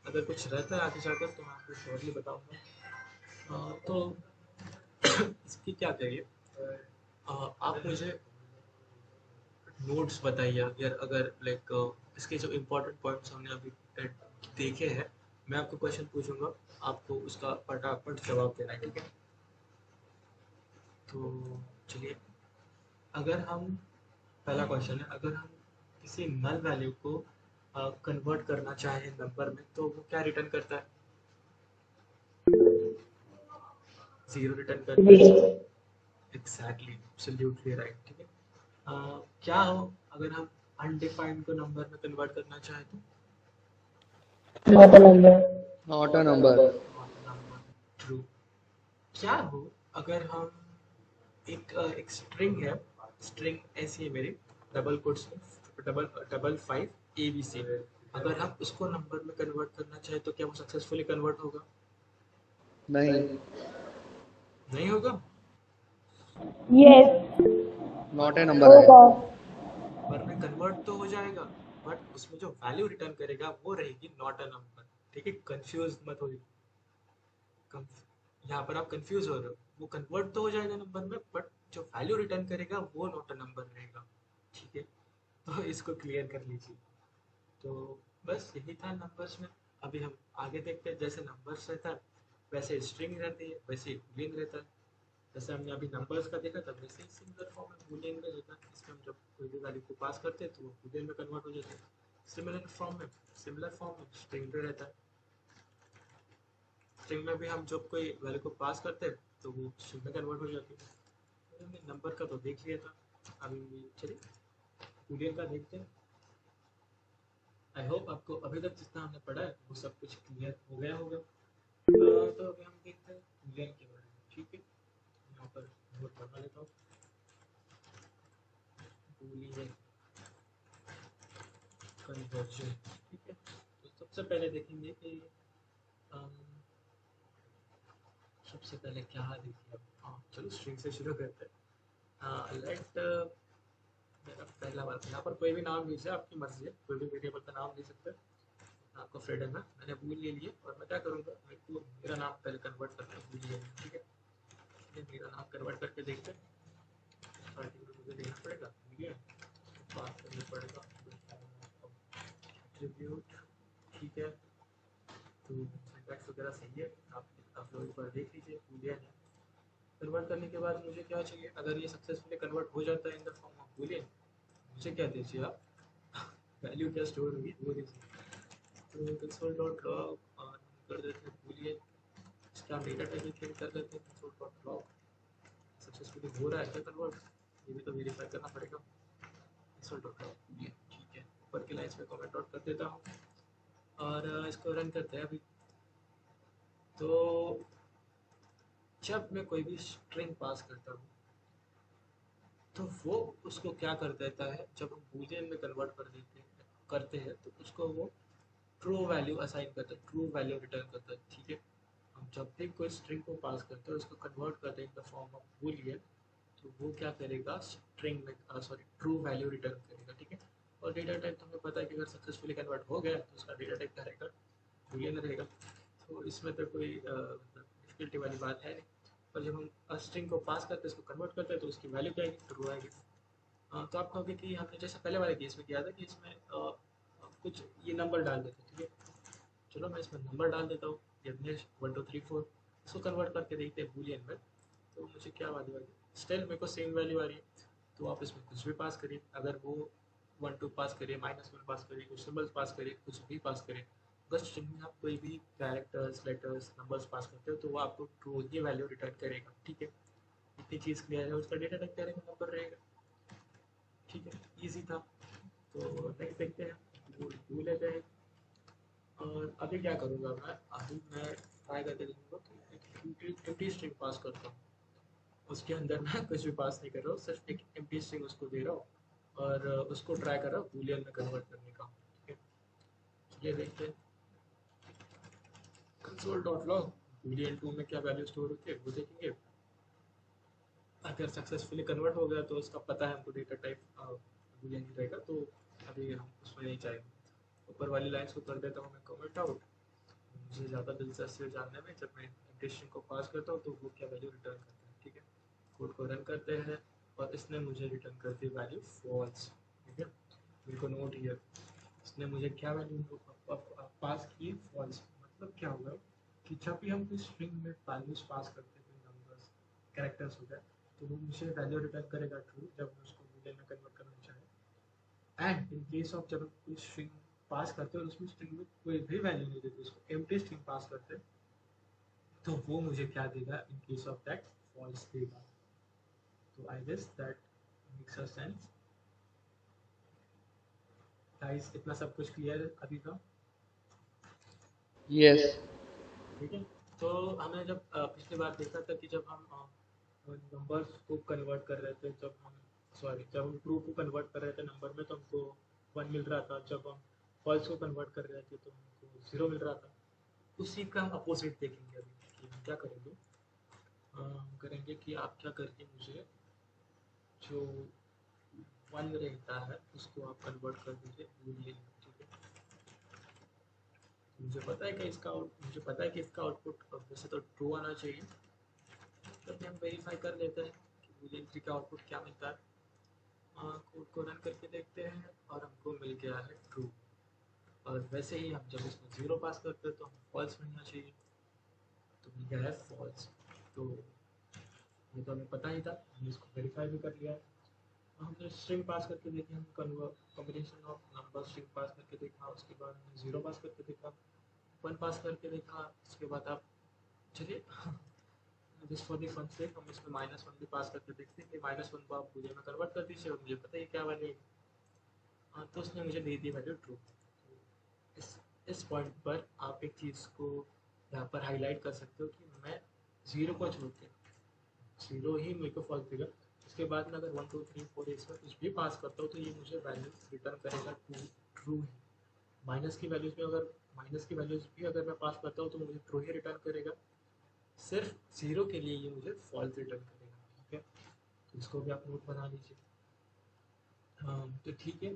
अगर कुछ रहता है आगे जाकर तो मैं आपको श्योरली बताऊंगा। तो इसकी क्या करिए, आप मुझे नोट्स बताइए, अगर अगर लाइक इसके जो इम्पोर्टेंट पॉइंट्स हमने अभी देखे हैं, मैं आपको क्वेश्चन पूछूंगा, आपको उसका फटाफट जवाब देना है, ठीक है। तो चलिए, अगर हम, पहला क्वेश्चन है, अगर हम किसी नल वैल्यू को कन्वर्ट करना चाहें नंबर में, तो वो क्या रिटर्न करता है, जीरो रिटर्न करता है। एग्जैक्टली, एब्सोल्युटली राइट, ठीक है। क्या हो अगर हम अनडिफाइंड को नंबर में कन्वर्ट करना चाहें तो,
not a number.
Not a number.
Number, true. क्या हो अगर हम एक स्ट्रिंग है, स्ट्रिंग ऐसी है मेरी, डबल कोट्स में, डबल डबल 5 ABC, अगर हम उसको नंबर में कन्वर्ट करना चाहे तो क्या वो सक्सेसफुली कन्वर्ट होगा,
नहीं।
नहीं होगा।
यस
नॉट ए नंबर है।
होगा।
नंबर में कन्वर्ट तो हो जाएगा, बट उसमें जो वैल्यू रिटर्न करेगा वो रहेगी नॉट अ नंबर। ठीक है, कंफ्यूज मत होइए। यहाँ पर आप कंफ्यूज हो रहे हो, वो कन्वर्ट तो हो जाएगा नंबर में, बट जो वैल्यू रिटर्न करेगा वो नॉट अ नंबर रहेगा। ठीक है, तो इसको क्लियर कर लीजिए। तो बस यही था नंबर्स में। अभी हम आगे देखते हैं। जैसे नंबर्स रहता है वैसे स्ट्रिंग रहती है, वैसे बूलियन रहता है। जैसे हमने अभी नंबर्स का देखा था, वैसे ही सिमिलर फॉर्म में बूलियन में रहता है। इसमें हम जब कोई भी वैल्यू को पास करते हैं तो वो बूलियन में कन्वर्ट हो जाता है। सिमिलर फॉर्म में स्ट्रिंग में रहता है। स्ट्रिंग में भी हम जब कोई वैल्यू को पास करते हैं तो वो स्ट्रिंग में कन्वर्ट हो जाती है। तो हमने नंबर का तो देख लिया था। अभी चलिए बूलियन का देखते हैं। आई होप आपको अभी तक जितना हमने पढ़ा है वो सब कुछ क्लियर हो गया होगा। तो अभी हम देखते हैं बूलियन के बारे में। ठीक है, यहाँ पर नोट बना लेता हूँ। Boolean conversion. ठीक है, तो सबसे पहले देखेंगे कि अम, सबसे पहले क्या देखिए। हाँ चलो स्ट्रिंग से शुरू करते हैं। लेट मेरा पहला वाला, यहाँ पर कोई भी नाम लीजिए, आपकी मर्जी है, कोई भी वेरिएबल का नाम ले सकते हैं, आपको फ्रीडम है। मैंने बूल ले लिए और मैं क्या करूँगा, मेरे को मेरा नाम पहले कन्वर्ट करना है बूलियन। ठीक है, ये मेरा नाम कन्वर्ट करके देखते हैं। स्टार्टिंग में मुझे देना पड़ेगा बूलियन, पास करना पड़ेगा एट्रीब्यूट। ठीक है, तो सिंटैक्स वगैरह सही है, आप लोग एक बार देख लीजिए। बूलियन है, कन्वर्ट करने के बाद मुझे क्या चाहिए, अगर ये सक्सेसफुली कन्वर्ट हो जाता है in the form of Boolean, मुझे क्या दीजिए आप, वैल्यू क्या स्टोर होगी वो दीजिए। तो कंसोल डॉट लॉग कर देते हैं बूलियन, इसका हम डेटा टाइप चेंज कर देते हैं कंसोल डॉट लॉग। सक्सेसफुली हो रहा है क्या कन्वर्ट, ये भी तो वेरीफाई करना पड़ेगा। Console dot log Boolean. ठीक है, ऊपर के लाइन्स में कमेंट आउट कर देता हूँ और इसको रन करते हैं अभी। तो जब मैं कोई भी स्ट्रिंग पास करता हूँ तो वो उसको क्या कर देता है, जब हम बूलियन में कन्वर्ट करते हैं तो उसको वो ट्रू वैल्यू असाइन करता है, ट्रू वैल्यू रिटर्न करता है। ठीक है, हम जब भी कोई स्ट्रिंग को पास करते हैं उसको कन्वर्ट करते हैं इन द फॉर्म ऑफ बूलियन, तो वो क्या करेगा, स्ट्रिंग में सॉरी ट्रू वैल्यू रिटर्न करेगा। ठीक है, और डेटा टाइप तो हमें पता है कि अगर सक्सेसफुली कन्वर्ट हो गया तो उसका डेटा टाइप क्या रहेगा, बूलियन रहेगा। तो इसमें तो कोई मतलब डिफिकल्टी वाली बात है नहीं। और जब हम स्ट्रिंग को पास करते हैं, इसको कन्वर्ट करते हैं, तो उसकी वैल्यू क्या आएगी, ट्रू आएगी। तो आप कहोगे कि हमने जैसे पहले वाले केस में किया था कि इसमें कुछ ये नंबर डाल देते। ठीक है, चलो मैं इसमें नंबर डाल देता हूँ, यज्ञेश 1 2 3 4। इसको कन्वर्ट करके देखते हैं बूलियन में, तो मुझे क्या वैल्यू आ रही, स्टिल मेरे को सेम वैल्यू आ रही है। तो आप इसमें कुछ भी पास करिए, अगर वो 1 2 पास करिए, -1 पास करिए, कुछ सिम्बल्स पास करिए, कुछ भी पास करिए, बस स्ट्रिंग में आप कोई भी कैरेक्टर्स लेटर्स नंबर्स पास करते हो तो वो आपको ट्रू ही वैल्यू रिटर्न करेगा। ठीक है, इतनी चीज़ क्लियर है। उसका डेटा टाइप क्या रहेगा, नंबर रहेगा। ठीक है, ईजी था। तो नेक्स्ट देखते हैं, भूल लेते हैं। और अभी क्या करूँगा मैं, अभी मैं ट्राई करके देखूँगा कि एक एम्प्टी स्ट्रिंग पास करता हूँ। उसके अंदर मैं कुछ भी पास नहीं कर रहा हूँ, सिर्फ एक एम्प्टी स्ट्रिंग उसको दे रहा हूँ और उसको ट्राई कर रहा हूँ बूलियन में कन्वर्ट करने का। ठीक है, चलिए देखते हैं। कंसोल डॉट लॉग बूलियन 2 में क्या वैल्यू स्टोर होती है वो देखेंगे। अगर सक्सेसफुली कन्वर्ट हो गया तो उसका पता है हमको, डेटा टाइप बूलियन ही रहेगा, तो अभी हम उसमें नहीं जाएंगे। ऊपर वाली लाइन्स को कर देता हूँ मैं कमेंट आउट। मुझे ज़्यादा दिलचस्पी है जानने में, जब मैं एम्प्टी को पास करता हूँ तो वो क्या वैल्यू रिटर्न करता है। ठीक है, कोड को रन करते हैं और इसने मुझे रिटर्न कर दी वैल्यू फॉल्स। ठीक है, मेरे को नोट हियर, इसने मुझे क्या वैल्यू पास की, फॉल्स। मतलब क्या होगा कि जब भी हम कोई स्ट्रिंग में वैल्यूज पास करते हैं, कोई नंबर्स कैरेक्टर्स हो गए, तो वो मुझे वैल्यू रिटर्न करेगा ट्रू, जब मैं उसको बूलियन में कन्वर्ट करना चाहे। एंड इन केस ऑफ जब हम कोई स्ट्रिंग पास करते हैं और उसमें स्ट्रिंग में कोई भी वैल्यू नहीं देते, उसको एम्प्टी स्ट्रिंग पास करते हैं, तो वो मुझे क्या देगा, in case of that false देगा। तो I guess that makes a sense. Guys इतना सब कुछ क्लियर है अभी का।
yes,
ठीक है, तो हमने जब पिछली बार देखा था कि जब हम नंबर्स को कन्वर्ट कर रहे थे, जब हम सॉरी जब हम ट्रू को कन्वर्ट कर रहे थे नंबर में तो हमको 1 मिल रहा था, जब हम फॉल्स को कन्वर्ट कर रहे थे तो हमको 0 मिल रहा था। उसी का हम अपोजिट देखेंगे अभी कि हम क्या करेंगे। हम करेंगे कि आप क्या करेंगे, मुझे जो वन रहता है उसको आप कन्वर्ट कर दीजिए बूलियन, ठीक है। मुझे पता है कि इसका आउटपुट वैसे तो ट्रू आना चाहिए, तो हम वेरीफाई कर लेते हैं कि बूलियन 3 का आउटपुट क्या मिलता है। कोड को रन करके देखते हैं और हमको मिल गया है ट्रू। और वैसे ही हम जब इसमें 0 पास करते हैं तो हमें फॉल्स मिलना चाहिए, तो मिल गया है फॉल्स। तो ये तो हमें पता ही था, हमने इसको वेरीफाई भी कर लिया है। हमने स्ट्रिंग पास करके देखी, हम combination of number string pass करके देखा, उसके बाद हमने 0 पास करके देखा, 1 पास करके देखा, उसके बाद आप चलिए जस्ट फॉर दी फन से हम इसमें -1 भी पास करके देखते हैं कि -1 को आप बूलियन में कन्वर्ट कर दीजिए और मुझे पता है क्या वैल्यू। हाँ, तो उसने मुझे दे दी वैल्यू ट्रू। इस पॉइंट पर आप एक चीज़ को यहाँ पर हाईलाइट कर सकते हो कि मैं 0 को छोड़ के 0 ही मेरे को फॉल्स देगा। उसके बाद में अगर 1 2 3 4 इसमें कुछ भी पास करता हूँ तो ये मुझे वैल्यू रिटर्न करेगा ट्रू ही। माइनस की वैल्यूज भी अगर मैं पास करता हूँ तो मुझे ट्रू ही रिटर्न करेगा। सिर्फ 0 के लिए ये मुझे फॉल्स रिटर्न करेगा, ठीक है। तो इसको भी आप नोट बना लीजिए। तो ठीक है,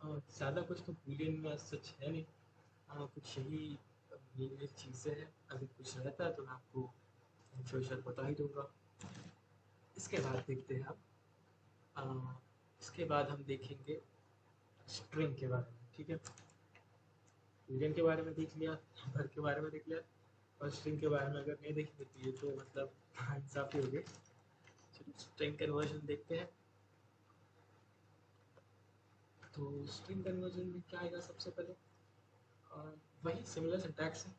ज़्यादा कुछ तो बूलियन में सच है नहीं। कुछ यही मेन चीज़ें हैं। अगर कुछ रहता है तो मैं आपको फ्यूचर बता ही दूंगा। इसके बाद देखते हैं हम इसके बाद हम देखेंगे स्ट्रिंग के बारे में, ठीक है। बूलियन के बारे में देख लिया, नंबर के बारे में देख लिया, और स्ट्रिंग के बारे में अगर नहीं देखेंगे तो ये तो मतलब इंसाफी हो गई। चलिए स्ट्रिंग कन्वर्जन देखते हैं। तो स्ट्रिंग कन्वर्जन में क्या आएगा सबसे पहले, वही सिमिलर सिंटैक्स है।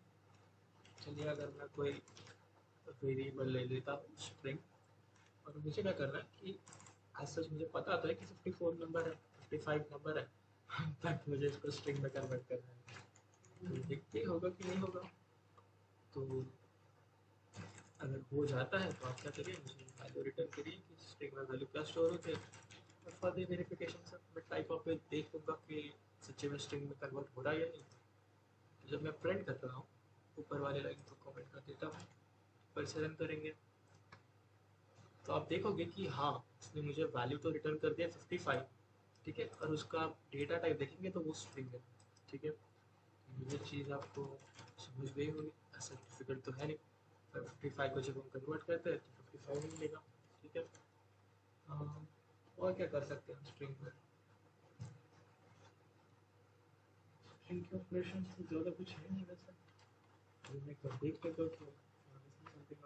चलिए अगर मैं कोई वेरिएबल ले लेता हूँ स्ट्रिंग, और मुझे क्या करना है कि आज सच मुझे पता तो है कि 54 नंबर है, 55 नंबर है, बट मुझे इसको स्ट्रिंग में कन्वर्ट करना है। तो देखते होगा कि नहीं होगा। तो अगर हो जाता है तो आप क्या करिए, मुझे वैल्यू रिटर्न करिए कि स्ट्रिंग में वैल्यू क्या स्टोर होते हैं। फॉर द वेरिफिकेशन से मैं टाइप ऑफ पे देख लूँगा कि सच्चे में स्ट्रिंग में कन्वर्ट हो रहा है या नहीं। तो जब मैं प्रिंट कर रहा हूँ ऊपर वाले लाइन को कमेंट कर देता हूँ, ऊपर से रन करेंगे तो आप देखोगे कि हाँ इसने मुझे वैल्यू तो रिटर्न कर दिया 55, ठीक है, और उसका आप डेटा टाइप देखेंगे तो वो स्ट्रिंग है, ठीक है। ये चीज़ आपको समझ गई होगी, ऐसा डिफिकल्ट तो है नहीं। 55 को जब हम कन्वर्ट करते हैं तो 55 ही मिलेगा, ठीक है। और क्या कर सकते हैं स्ट्रिंग में, स्ट्रिंग के ऑपरेशन तो ज़्यादा कुछ है नहीं वैसे। मैं एक बार देख लेता हूँ कि समथिंग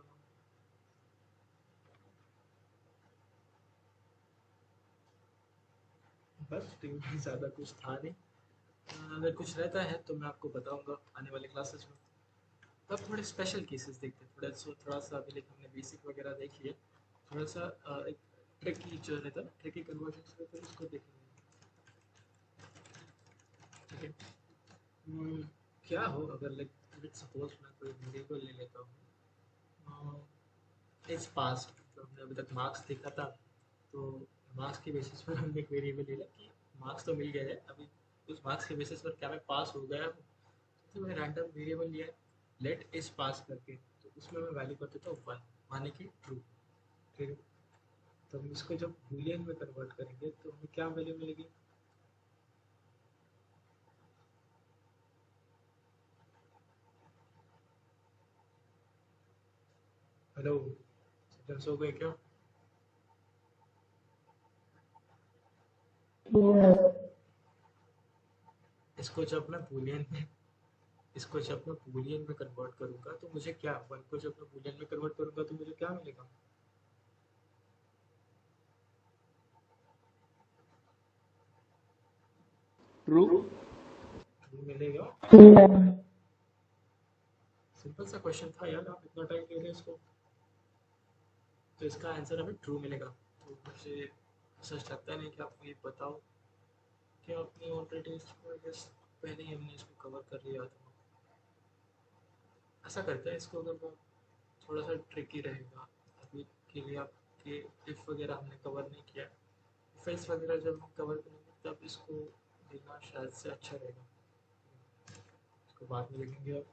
बस स्ट्रिंग में ज़्यादा कुछ था नहीं। अगर कुछ रहता है तो मैं आपको बताऊंगा आने वाले क्लासेस में। तब थोड़े स्पेशल केसेस देखते हैं, थोड़ा सा अभी लाइक हमने बेसिक वगैरह देख लिया, थोड़ा सा एक ट्रिकी जो रहता है ना, ट्रिकी कन्वर्जन रहता है, उसको देखेंगे, ठीक है। क्या हो अगर लाइक लेट्स सपोज मैं कोई वेरिएबल ले लेता हूँ, इस पास्ट तो हमने अभी तक मार्क्स देखा था, तो मार्क्स के बेसिस पर हमने एक वेरिएबल ले लिया कि मार्क्स तो मिल गया है अभी, उस मार्क्स के बेसिस पर क्या मैं पास हो गया हूँ। तो मैं रैंडम वेरिएबल लिया लेट इस पास करके, तो उसमें मैं वैल्यू कर देता हूँ 1 माने कि ट्रू, ठीक है। तो हम इसको जब बूलियन में कन्वर्ट करेंगे तो हमें क्या वैल्यू मिलेगी, हेलो सेंटेंस हो गए क्या।
ट्रू है।
इसको जब मैं बूलियन में इसको जब मैं बूलियन में कन्वर्ट करूंगा तो मुझे क्या, 1 को जब मैं बूलियन में कन्वर्ट करूंगा तो मुझे क्या मिलेगा,
ट्रू।
ट्रू मिलेगा।
ट्रू है।
सिंपल सा क्वेश्चन था यार, आप इतना टाइम ले रहे हैं इसको। तो इसका आंसर हमें ट्रू मिलेगा। तो मुझे सच लगता नहीं कि आपको ये बताओ कि आपने ऑलरेडी इसको I guess पहले ही हमने इसको कवर कर लिया था। ऐसा करते हैं इसको, अगर मैं थोड़ा सा ट्रिकी रहेगा अभी के लिए, आपके इफ़ वगैरह हमने कवर नहीं किया, इफ एल्स वगैरह जब हम कवर करेंगे तब इसको देना शायद से अच्छा रहेगा, इसको बाद में देखेंगे अब,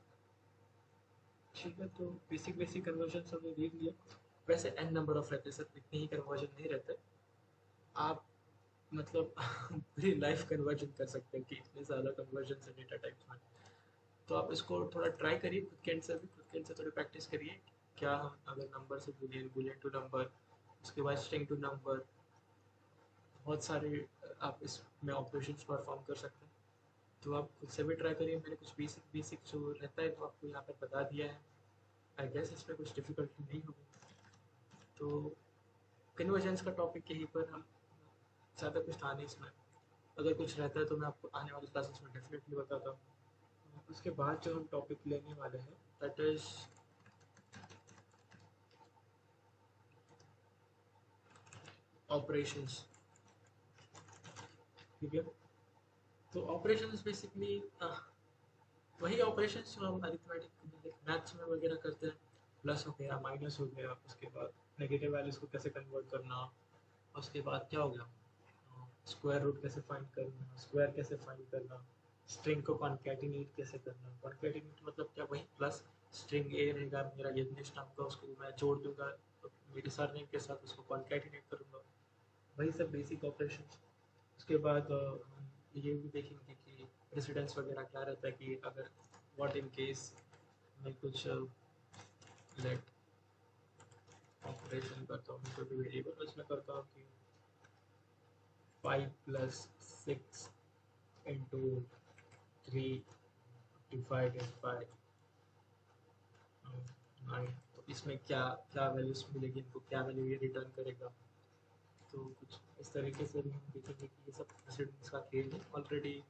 ठीक है। तो बेसिक बेसिक कन्वर्जन हमने देख लिया। वैसे एन नंबर ऑफ रहते हैं, सिर्फ इतने ही कन्वर्जन नहीं रहते। आप मतलब पूरी लाइफ कन्वर्जन कर सकते हैं कि इतने ज़्यादा कन्वर्जन है डेटा टाइप्स में। तो आप इसको थोड़ा ट्राई करिए खुद के एंड से भी, खुद के एंड से थोड़ी प्रैक्टिस करिए। क्या हम अगर नंबर से बुलियन, बुलियन टू नंबर, उसके बाद स्ट्रिंग टू नंबर, बहुत सारे आप इसमें ऑपरेशंस परफॉर्म कर सकते हैं। तो आप खुद से भी ट्राई करिए। मैंने कुछ बेसिक बेसिक जो रहता है तो आपको यहाँ पर बता दिया है। आई गेस इसमें कुछ डिफ़िकल्टी नहीं होगी। तो कन्वर्जेंस का टॉपिक यहीं पर हम, ज़्यादा कुछ था नहीं इसमें। अगर कुछ रहता है तो मैं आपको आने वाली क्लासेस में डेफिनेटली बताता हूँ। उसके बाद जो हम टॉपिक लेने वाले हैं दैट इज़ ऑपरेशंस। ठीक है, तो ऑपरेशंस बेसिकली वही ऑपरेशंस जो हम अरिथमेटिक मैथ्स में वगैरह करते हैं। प्लस हो गया, माइनस हो गया, उसके बाद नेगेटिव वैल्यूज़ को कैसे कन्वर्ट करना, उसके बाद क्या हो गया, स्क्वायर रूट कैसे फाइंड करना, स्क्वायर कैसे फाइंड करना, स्ट्रिंग को कॉन्कैटिनेट कैसे करना। कॉन्कैटिनेट मतलब क्या, वही प्लस स्ट्रिंग ए रहेगा मेरा यज्ञेश नाम का, उसको मैं जोड़ दूंगा तो मेरे सरनेम के साथ, उसको कॉन्कैटिनेट करूंगा। वही सब बेसिक ऑपरेशंस। उसके बाद हम ये भी देखेंगे कि प्रेसिडेंस वगैरह क्या रहता है, कि अगर व्हाट इन केस मैं कुछ लेट ऑपरेशन करता हूँ, कोई भी वेरिएबल उसमें करता हूँ कि 5 + 6 × 3 डिवाइडेड बाय 9, तो इसमें क्या क्या वैल्यूज मिलेगी, इनको क्या वैल्यू ये रिटर्न करेगा। तो कुछ इस तरीके से भी हम देखेंगे कि ये सब प्रेसिडेंस का खेल है। ऑलरेडी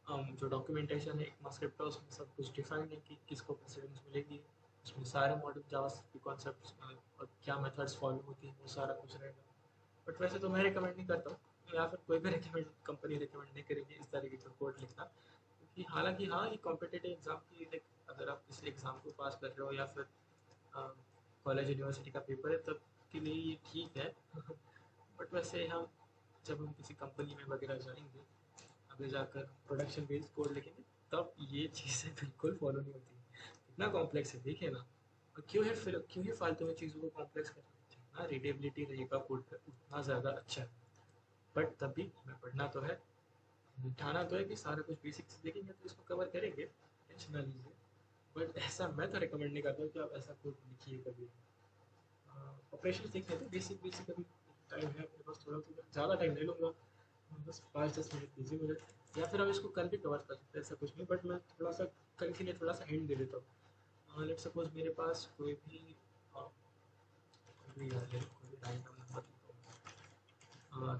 जो डॉक्यूमेंटेशन है ECMAScript का, उसमें सब कुछ डिफाइंड है कि किसको प्रेसिडेंस मिलेगी। उसमें सारे मॉडर्न जावास्क्रिप्ट के कॉन्सेप्ट्स और क्या मेथड्स फॉलो होती हैं वो सारा कुछ रहेगा। बट वैसे तो मैं रिकमेंड नहीं करता हूँ, या फिर कोई भी रिकमेंड कंपनी रिकमेंड नहीं करेगी इस तरीके का कोड लिखना। क्योंकि हालांकि हाँ, ये कॉम्पिटेटिव एग्जाम की एक, अगर आप इस एग्ज़ाम को पास कर रहे हो या फिर कॉलेज यूनिवर्सिटी का पेपर है तब के लिए ये ठीक है। बट वैसे हम जब हम किसी कंपनी में वगैरह जाएंगे, आगे जाकर प्रोडक्शन बेस्ड कोड लिखेंगे, तब ये चीज़ें बिल्कुल फॉलो नहीं होती। इतना कॉम्प्लेक्स है, देखिए ना। और क्यों है फिर, क्यों ही फालतू में चीज़ों को कॉम्प्लेक्स करना। जितना रीडेबिलिटी रहेगा कोड का उतना ज़्यादा अच्छा है। बट तभी हमें पढ़ना तो है, बिठाना तो है कि सारा कुछ बेसिक्स देखेंगे तो इसको कवर करेंगे, टेंशन ना लीजिए। बट ऐसा मैं तो रिकमेंड नहीं करता हूँ कि आप ऐसा कोड लिखिए कभी। ऑपरेशन सीख लेते बेसिक बेसिक। अभी टाइम है अपने पास थोड़ा, तो ज़्यादा टाइम नहीं लूँगा, बस 5-10 मिनट दीजिए मुझे। या फिर अब इसको कल भी कवर कर सकते हैं, ऐसा कुछ नहीं। बट मैं थोड़ा सा कल के लिए थोड़ा सा हिंट दे देता हूँ। लेट सपोज मेरे पास कोई भी random number,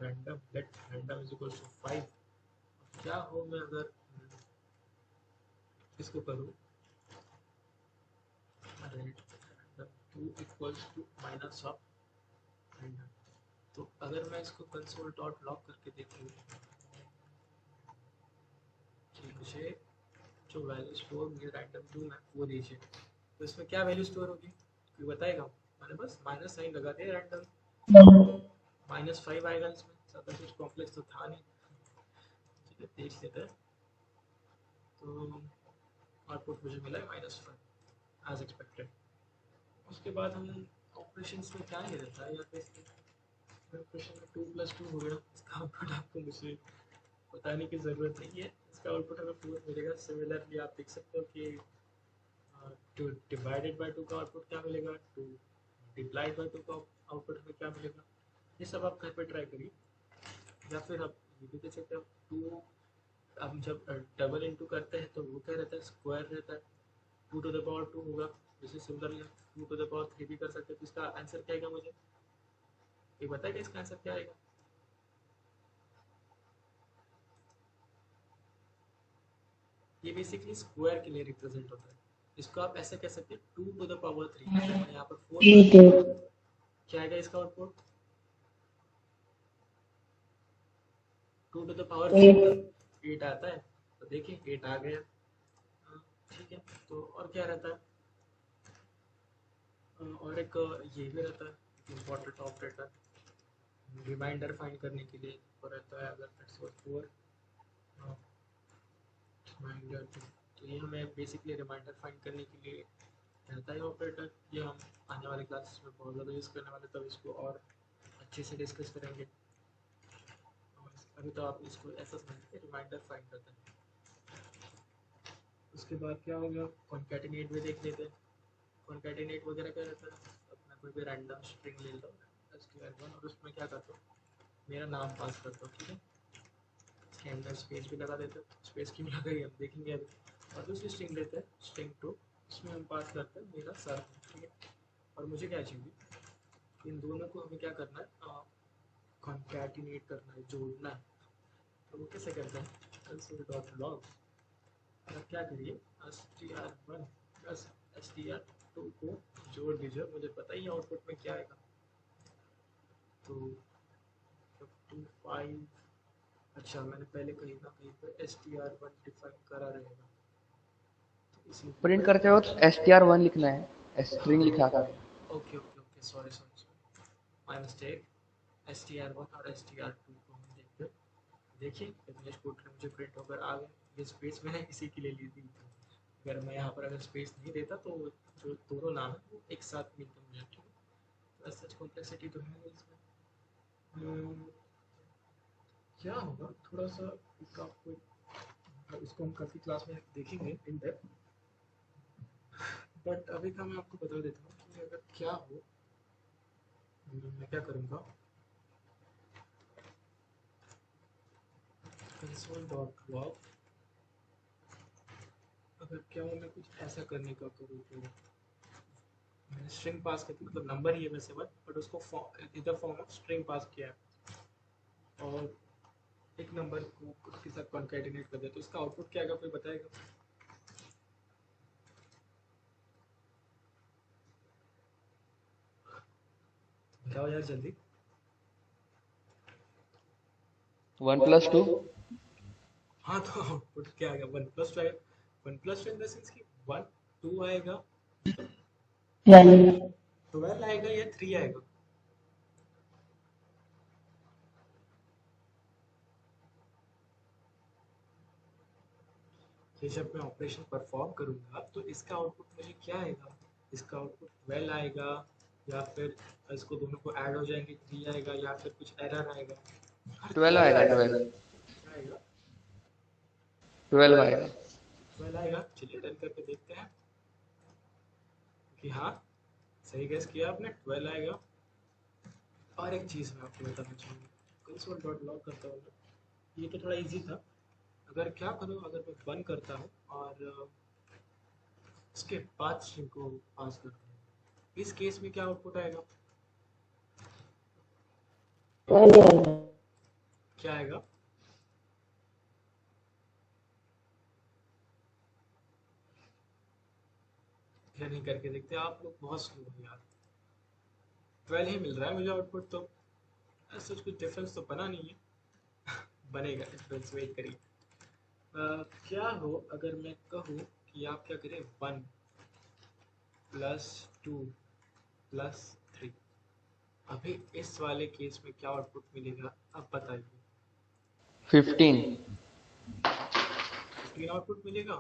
random let random is equal to 5। क्या हो मैं अगर इसको करूँ random 2 equals to minus of random, तो अगर मैं इसको कंसोल डॉट लॉग करके देखूँ कि मुझे जो वैल्यू स्टोर मुझे रैंडम 2 में वो दीजिए, तो इसमें क्या वैल्यू स्टोर होगी, कोई बताएगा। मैंने बस माइनस साइन लगा दिया, रैंडम -5 आएगा इसमें, ज़्यादा कुछ कॉम्प्लेक्स तो था नहीं। ठीक है, देख लेते हैं। तो आउटपुट मुझे मिला है -5 एज एक्सपेक्टेड। उसके बाद हम ऑपरेशंस में क्या ही रहता है, या फिर ऑपरेशन में 2 + 2 हो गया, इसका आउटपुट आपको मुझे बताने की ज़रूरत नहीं है। इसका आउटपुट हमें 4 मिलेगा। सिमिलरली आप देख सकते हो कि 2 डिवाइडेड बाय 2 का आउटपुट क्या मिलेगा, 2 डिप्लाइड बाय 2 का आउटपुट हमें क्या मिलेगा। ये सब आप घर पे ट्राई करिए। या फिर आप ये भी देख सकते हो, 2 हम जब डबल इंटू करते हैं तो वो क्या रहता है, स्क्वायर रहता है। 2 to the power 2 होगा। जैसे सिमिलरली 2 to the power 3 भी कर सकते हैं। तो इसका आंसर क्या आएगा, मुझे ये बताएगा इसका आंसर क्या आएगा। ये बेसिकली स्क्वायर के लिए रिप्रेजेंट होता है। इसको आप ऐसे कह सकते हैं 2 to the power 3। अगर मैं यहाँ पर 4
8
करूँ,
8
क्या आएगा इसका आउटपुट, 2 to the power 3
8
8 आता है। तो देखिए 8 आ गया। ठीक है, तो और क्या रहता है, और एक ये भी रहता है इम्पोर्टेंट ऑपरेटर रिमाइंडर फाइंड करने के लिए, वो रहता है अगर दैट्स व्हाट 4 रिमाइंडर। तो ये हमें बेसिकली रिमाइंडर फाइंड करने के लिए रहता है ऑपरेटर। ये हम आने वाले क्लासेस में बहुत ज़्यादा यूज़ करने वाले, तब इसको और अच्छे से डिस्कस करेंगे। और अभी तो आप इसको ऐसा समझिए रिमाइंडर फाइंड करते हैं। उसके बाद क्या हो गया, कॉन्कैटिनेट भी देख लेते हैं। कॉन्कैटिनेट वगैरह क्या रहता है, अपना कोई भी रैंडम स्ट्रिंग ले लो str1 और उसमें क्या करता हूँ, मेरा नाम पास करता हूँ, ठीक है। इसके अंदर स्पेस भी लगा देते हैं, स्पेस क्यों लगाई हम देखेंगे अभी। और दूसरी स्ट्रिंग लेते हैं string2, इसमें हम पास करते हैं मेरा सर, ठीक है। और मुझे क्या चाहिए, इन दोनों को हमें क्या करना है, कॉन्कैटिनेट करना है, जोड़ना है। तो वो कैसे करते हैं, console.log और क्या करिए str1 प्लस str2 को जोड़ दीजिए, मुझे पता ही आउटपुट में क्या आएगा। तो 55, अच्छा मैंने पहले कहीं ना कहीं पे str1 डिफाइन करा रहेगा, तो इसी
प्रिंट करते वक्त str1 लिखना है, स्ट्रिंग लिखा कर।
Okay okay okay, sorry sorry my mistake. str1 और str2 को हम देखते हैं। देखिए इंग्लिश कोड में मुझे प्रिंट होकर आ गया, ये स्पेस मैंने इसी के लिए ली थी। अगर मैं यहाँ पर अगर स्पेस नहीं देता तो जो दोनों नाम है वो एक साथ मिलते मुझे, ठीक है। तो सच कॉम्प्लेक्सिटी तो है नहीं इसमें। क्या होगा थोड़ा सा इसका आपको, इसको हम काफ़ी क्लास में देखेंगे इन डेप्थ, बट अभी का मैं आपको बता देता हूँ कि अगर क्या हो, मैं क्या करूँगा, console.log, अगर क्या हो मैं कुछ ऐसा करने का करूँ तो मैंने स्ट्रिंग पास करती, मतलब नंबर ही है वैसे बट उसको इधर फॉर्म ऑफ स्ट्रिंग पास किया है और एक नंबर को उसके साथ कॉन्कैटिनेट कर दिया, तो इसका आउटपुट क्या आएगा कोई बताएगा। बताओ यार जल्दी।
1+2।
हाँ तो आउटपुट क्या आएगा, 1+2 आएगा। 1+2 इन द सेंस कि 1 2 आएगा,
12
12 आएगा या 3 आएगा। ये जब मैं ऑपरेशन परफॉर्म करूंगा तो इसका आउटपुट मुझे क्या आएगा, इसका आउटपुट 12 आएगा या फिर इसको दोनों को ऐड हो जाएंगे 3 आएगा या फिर कुछ एरर आएगा। हर
12
क्या
आएगा,
आएगा,
12।
क्या आएगा,
12 आएगा।
12 आएगा। चलिए रन करके देखते हैं कि हाँ सही गेस किया आपने, 12 आएगा। और एक चीज़ मैं आपको बताना चाहूँगा, console.log करता हूँ मैं, ये तो थोड़ा इजी था। अगर क्या करूँ, अगर मैं बंद करता हूँ और उसके बाद स्ट्रिंग को पास करता हूँ, इस केस में क्या आउटपुट आएगा, क्या आएगा, या नहीं करके देखते, आप लोग बहुत स्लो हो यार। 12 ही मिल रहा है मुझे आउटपुट, तो ऐसा कुछ डिफरेंस तो बना नहीं है। बनेगा डिफरेंस, वेट करिए। क्या हो अगर मैं कहूँ कि आप क्या करें, 1+2+3, अभी इस वाले केस में क्या आउटपुट मिलेगा अब बताइए।
15।
15 आउटपुट मिलेगा,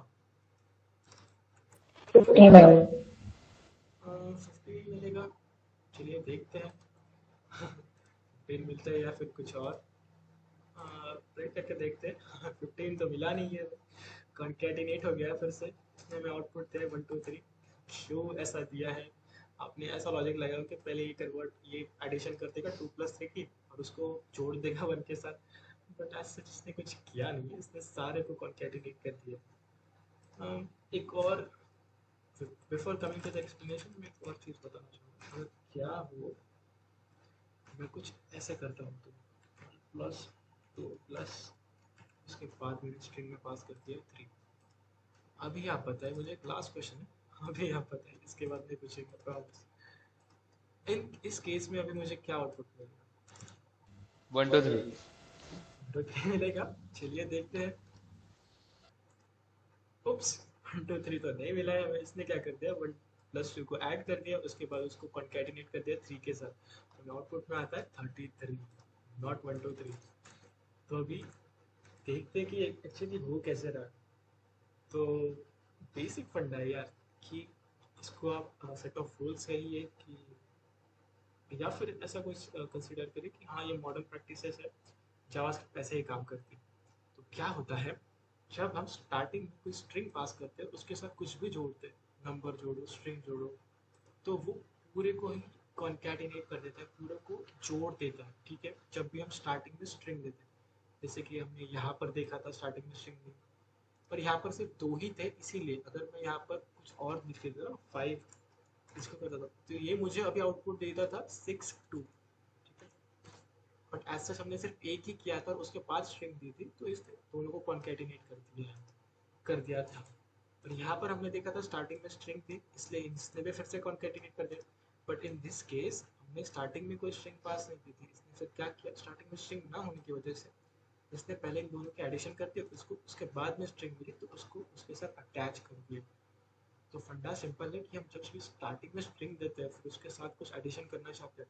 15 मिलेगा। चलिए देखते हैं 15 मिलता है या फिर कुछ और, प्रिंट करके देखते हैं। 15 तो मिला नहीं है, कॉन्कैटिनेट हो गया फिर से, इसमें मैं आउटपुट थे 1 2 3। क्यों ऐसा दिया है, आपने ऐसा लॉजिक लगाया कि पहले ये कन्वर्ट, ये एडिशन कर देगा 2+3 की और उसको जोड़ देगा 1 के साथ, बट एज सच इसने कुछ किया नहीं है, इसने सारे को कॉन्कैटिनेट कर दिया। एक और, before coming to the explanation मैं एक और चीज़ बताना चाहूँगा, अगर क्या हो मैं कुछ ऐसे करता हूँ, तो +2+ उसके बाद मैंने स्ट्रिंग में पास कर दिया 3। अभी आप बताएं, मुझे एक लास्ट क्वेश्चन है, अभी आप बताएं, इसके बाद नहीं पूछेंगे प्रॉब्लम्स। इस केस में अभी मुझे क्या आउटपुट मिलेगा,
1 2 3।
तो क्या मिलेगा, चलिए देखते हैं। उप्स, 1 2 3 तो नहीं मिला है, इसने क्या कर दिया, 1+2 को ऐड कर दिया, उसके बाद उसको कॉन्कैटिनेट कर दिया 3 के साथ, तो आउटपुट में आता है 33, नॉट 1 2 3। तो अभी देखते हैं कि एक्चुअली हो कैसे रहा। तो बेसिक फंडा है यार, कि इसको आप सेट ऑफ रूल्स कहिए कि, या फिर ऐसा कुछ कंसिडर करें कि हाँ ये मॉडर्न प्रैक्टिसेस है जावास्क्रिप्ट ऐसे ही काम करती है। तो क्या होता है, जब हम स्टार्टिंग में कोई स्ट्रिंग पास करते हैं उसके साथ कुछ भी जोड़ते हैं, नंबर जोड़ो, स्ट्रिंग जोड़ो, तो वो पूरे को ही कॉन्कैटिनेट कर देता है, पूरे को जोड़ देता है। ठीक है, जब भी हम स्टार्टिंग में स्ट्रिंग देते हैं, जैसे कि हमने यहाँ पर देखा था स्टार्टिंग में स्ट्रिंग दी, पर यहाँ पर सिर्फ 2 ही थे, इसीलिए अगर मैं यहाँ पर कुछ और लिख देता ना 5 इसको करता था, तो ये मुझे अभी आउटपुट देता था 6 2। ठीक है, बट एज सच हमने सिर्फ एक ही किया था और उसके बाद स्ट्रिंग दी थी, तो इसने दोनों को कॉन्कैटिनेट कर दिया था। और यहाँ पर हमने देखा था स्टार्टिंग में स्ट्रिंग थी, इसलिए इसने भी फिर से कॉन्कैटिनेट कर दिया। बट इन दिस केस हमने स्टार्टिंग में कोई स्ट्रिंग पास नहीं की थी, इसने फिर क्या किया, स्टार्टिंग में स्ट्रिंग ना होने की वजह से इसने पहले इन दोनों के एडिशन कर दिया, उसको उसके बाद में स्ट्रिंग मिली तो उसको उसके साथ अटैच कर दिया। तो फंडा सिंपल है कि हम जब भी स्टार्टिंग में स्ट्रिंग देते हैं फिर उसके साथ कुछ एडिशन करना चाहते हैं,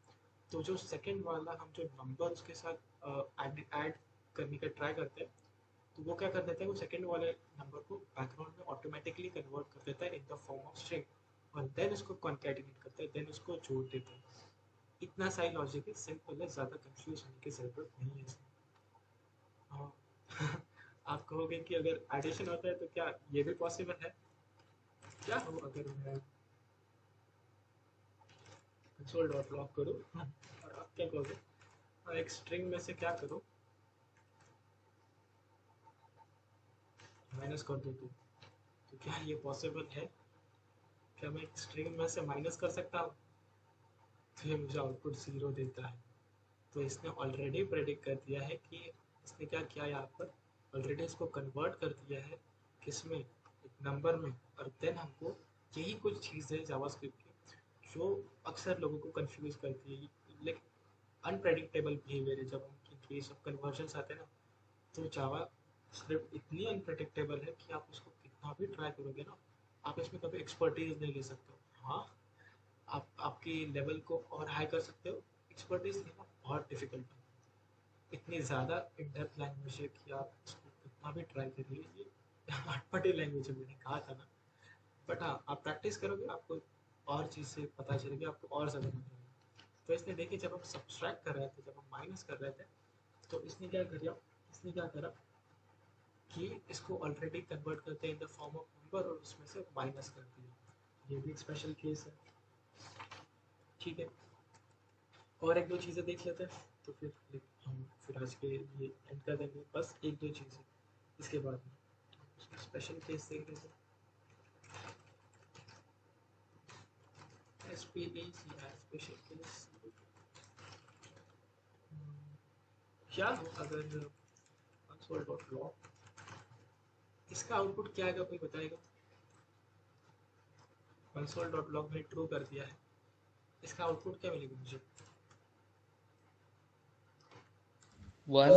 तो जो सेकंड वाला हम जो नंबर उसके साथ ऐड करने का ट्राई करते हैं, तो वो क्या कर देता है, वो सेकंड वाले नंबर को बैकग्राउंड में ऑटोमेटिकली कन्वर्ट कर देता है in the form of string, और देन उसको कॉन्कैटिनेट करता है, देन उसको जोड़ देता है। इतना सा ही लॉजिक है, सिंपल है, ज़्यादा कंफ्यूज होने की ज़रूरत नहीं है इसमें। हाँ। आप कहोगे कि अगर एडिशन होता है तो क्या ये भी पॉसिबल है? क्या हो अगर मैं कंसोल डॉट लॉग करूँ और आप क्या कहोगे, एक स्ट्रिंग में से क्या करो, माइनस कर दो तो क्या ये पॉसिबल है? क्या मैं एक स्ट्रिंग में से माइनस कर सकता हूँ? तो ये मुझे आउटपुट 0 देता है। तो इसने ऑलरेडी प्रेडिक्ट कर दिया है कि इसने क्या किया, यहाँ पर ऑलरेडी इसको कन्वर्ट कर दिया है किसमें, एक नंबर में। और देन हमको यही कुछ चीज़ है जावास्क्रिप्ट की जो अक्सर लोगों को कंफ्यूज करती है, लाइक अनप्रेडिक्टेबल बिहेवियर है। जब हम केस ऑफ कन्वर्जन आते हैं ना, तो जावा स्क्रिप्ट इतनी अनप्रेडिक्टेबल है कि आप उसको कितना भी ट्राई करोगे ना, आप इसमें कभी एक्सपर्टीज नहीं ले सकते हो। हाँ, आप आपकी लेवल को और हाई कर सकते हो, एक्सपर्टीज लेना बहुत डिफिकल्ट है। इतनी ज़्यादा इन डेप्थ लैंग्वेज है कि आप इसको कितना भी ट्राई करिए, ये अटपटी लैंग्वेज है, मैंने कहा था ना। बट हाँ, आप प्रैक्टिस करोगे आपको और चीज़ से पता चलेगी, आपको और ज़्यादा मजा आएगा। तो इसने देखिए, जब हम सब्सट्रैक्ट कर रहे थे, जब हम माइनस कर रहे थे, तो इसने क्या करा कि इसको ऑलरेडी कन्वर्ट करते हैं इन द फॉर्म ऑफ नंबर और उसमें से माइनस कर दिया। ये भी एक स्पेशल केस है। ठीक है, और एक दो चीज़ें देख लेते हैं, तो हम फिर आज के लिए एंड कर देंगे। बस एक दो चीज़ें, इसके बाद में स्पेशल केस देख लेते हैं। स्पेशल केस क्या हो अगर कंसोल डॉट लॉग, इसका आउटपुट क्या आएगा, कोई बताएगा? कंसोल डॉट लॉग में ट्रू कर दिया है, इसका आउटपुट क्या मिलेगा मुझे?
1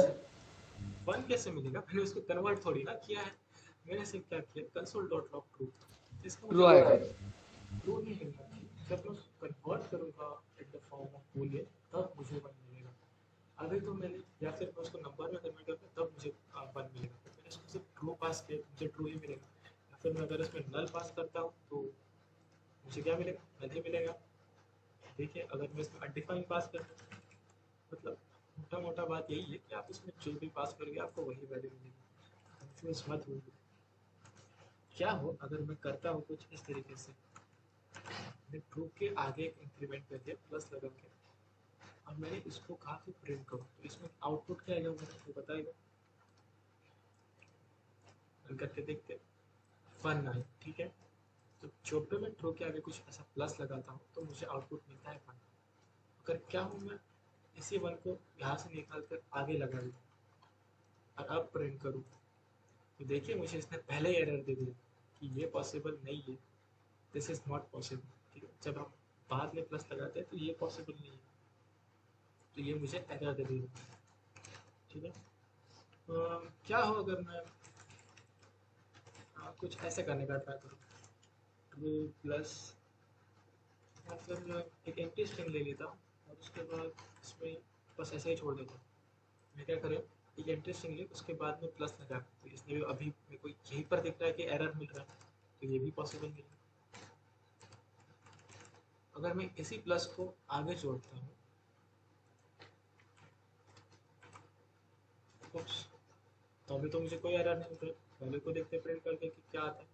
वन कैसे मिलेगा? मैंने उसको कन्वर्ट थोड़ी ना किया है, मैंने सिर्फ क्या किया, कंसोल डॉट लॉग ट्रू, इसका मुझे
ट्रू आएगा।
ट्रू नहीं मिलना चाहिए। जब मैं उसको कन्वर्ट करूँगा इन द फॉर्म ऑफ बूलियन, तब मुझे वन मिलेगा। अभी तो मैंने, या फिर मैं उसको नंबर में कन्वर्ट करूँगा तब मुझे वन मिलेगा, तो मैंने उसको सिर्फ ट्रू पास किया, मुझे ट्रू ही मिलेगा। या फिर मैं अगर इसमें नल पास करता हूँ तो मुझे क्या मिलेगा, नल ही मिलेगा। देखिए, अगर मैं इसमें अनडिफाइंड पास करता हूँ, मतलब मोटा मोटा बात यही है कि आप इसमें जो भी पास करोगे आपको वही वैल्यू मिलेगी। कंफ्यूज मत होइए। क्या हो अगर मैं करता हूँ कुछ इस तरीके से, मैंने ट्रू के आगे एक इंक्रीमेंट कर दिया प्लस लगा के, और मैंने इसको कहा कि प्रिंट करो, तो इसमें आउटपुट क्या आएगा मुझे तो बताएगा? रन करके देखते, वन आए। ठीक है, तो जो भी मैं ट्रू के आगे कुछ ऐसा प्लस लगाता हूँ तो मुझे आउटपुट मिलता है वन। अगर क्या हूँ मैं इसी वन को यहाँ से निकाल कर आगे लगा दूँ और अब प्रिंट करूँ, तो देखिए मुझे इसने पहले ही एरर दे दिया कि ये पॉसिबल नहीं है, दिस इज नॉट पॉसिबल। ठीक है, जब हम बाद में प्लस लगाते हैं तो ये पॉसिबल नहीं है, तो ये मुझे एरर दे दिया। ठीक है, क्या हो अगर मैं कुछ ऐसे करने का ट्राई करूँ, ट्रू प्लस, या फिर एक एम्प्टी स्ट्रिंग ले लेता हूँ और उसके बाद इसमें बस ऐसे ही छोड़ देता हूँ। मैं क्या करें, एक एम्प्टी स्ट्रिंग ले, उसके बाद में प्लस लगा, तो इसमें भी अभी मेरे को यहीं पर दिख रहा है कि एरर मिल रहा है, तो ये भी पॉसिबल नहीं है। अगर मैं इसी प्लस को आगे जोड़ता हूँ, कुछ तो अभी तो मुझे कोई एरर नहीं मिल रहा, पहले को देखते प्रिंट करके कि क्या आता है।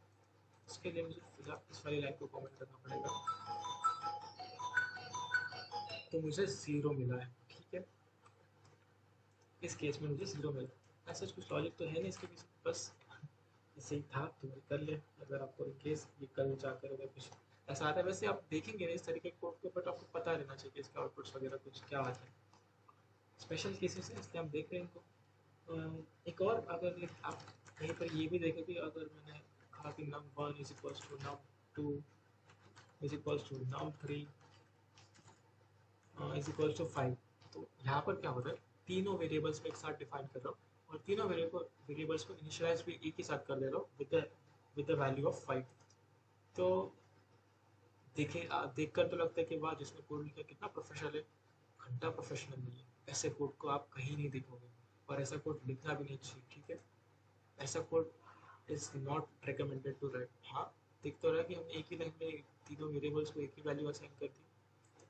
इसके लिए मुझे फिलहाल इस वाली लाइन को कमेंट करना पड़ेगा। तो मुझे 0 मिला है, ठीक है। इस केस में मुझे 0 मिला। ऐसा कुछ लॉजिक तो है नहीं इसके पीछे, बस ऐसे ही था तो कर ले। अगर आपको इन केस ये कल जाकर अगर कुछ ऐसा आता है, वैसे आप देखेंगे इस तरीके के कोड को, बट आपको पता रहना चाहिए कि इसके आउटपुट्स वगैरह कुछ क्या आता है। स्पेशल केसेस है इसलिए हम देख रहे हैं इनको। एक और अगर आप कहीं पर ये भी देखें कि अगर मैंने कहा कि num1 is equals to num2 is equals to num3 is equals to 5, तो यहाँ पर क्या हो रहा है, तीनों वेरिएबल्स को एक साथ डिफाइन कर रहा हूँ और तीनों वेरिएबल्स को इनिशियलाइज भी एक ही साथ कर दे रहा हूँ विद द वैल्यू ऑफ 5। तो देखिए देखकर तो लगता है कि वाह जिसने कोड लिखा कितना प्रोफेशनल है। घंटा प्रोफेशनल नहीं है। ऐसे कोड को आप कहीं नहीं देखोगे और ऐसा कोड लिखना भी नहीं चाहिए, ठीक है। ऐसा code is not recommended to write. हाँ, दिख तो रहा है कि हम एक ही लाइन में तीनों वेरिएबल्स को एक ही वैल्यू असाइन कर दी,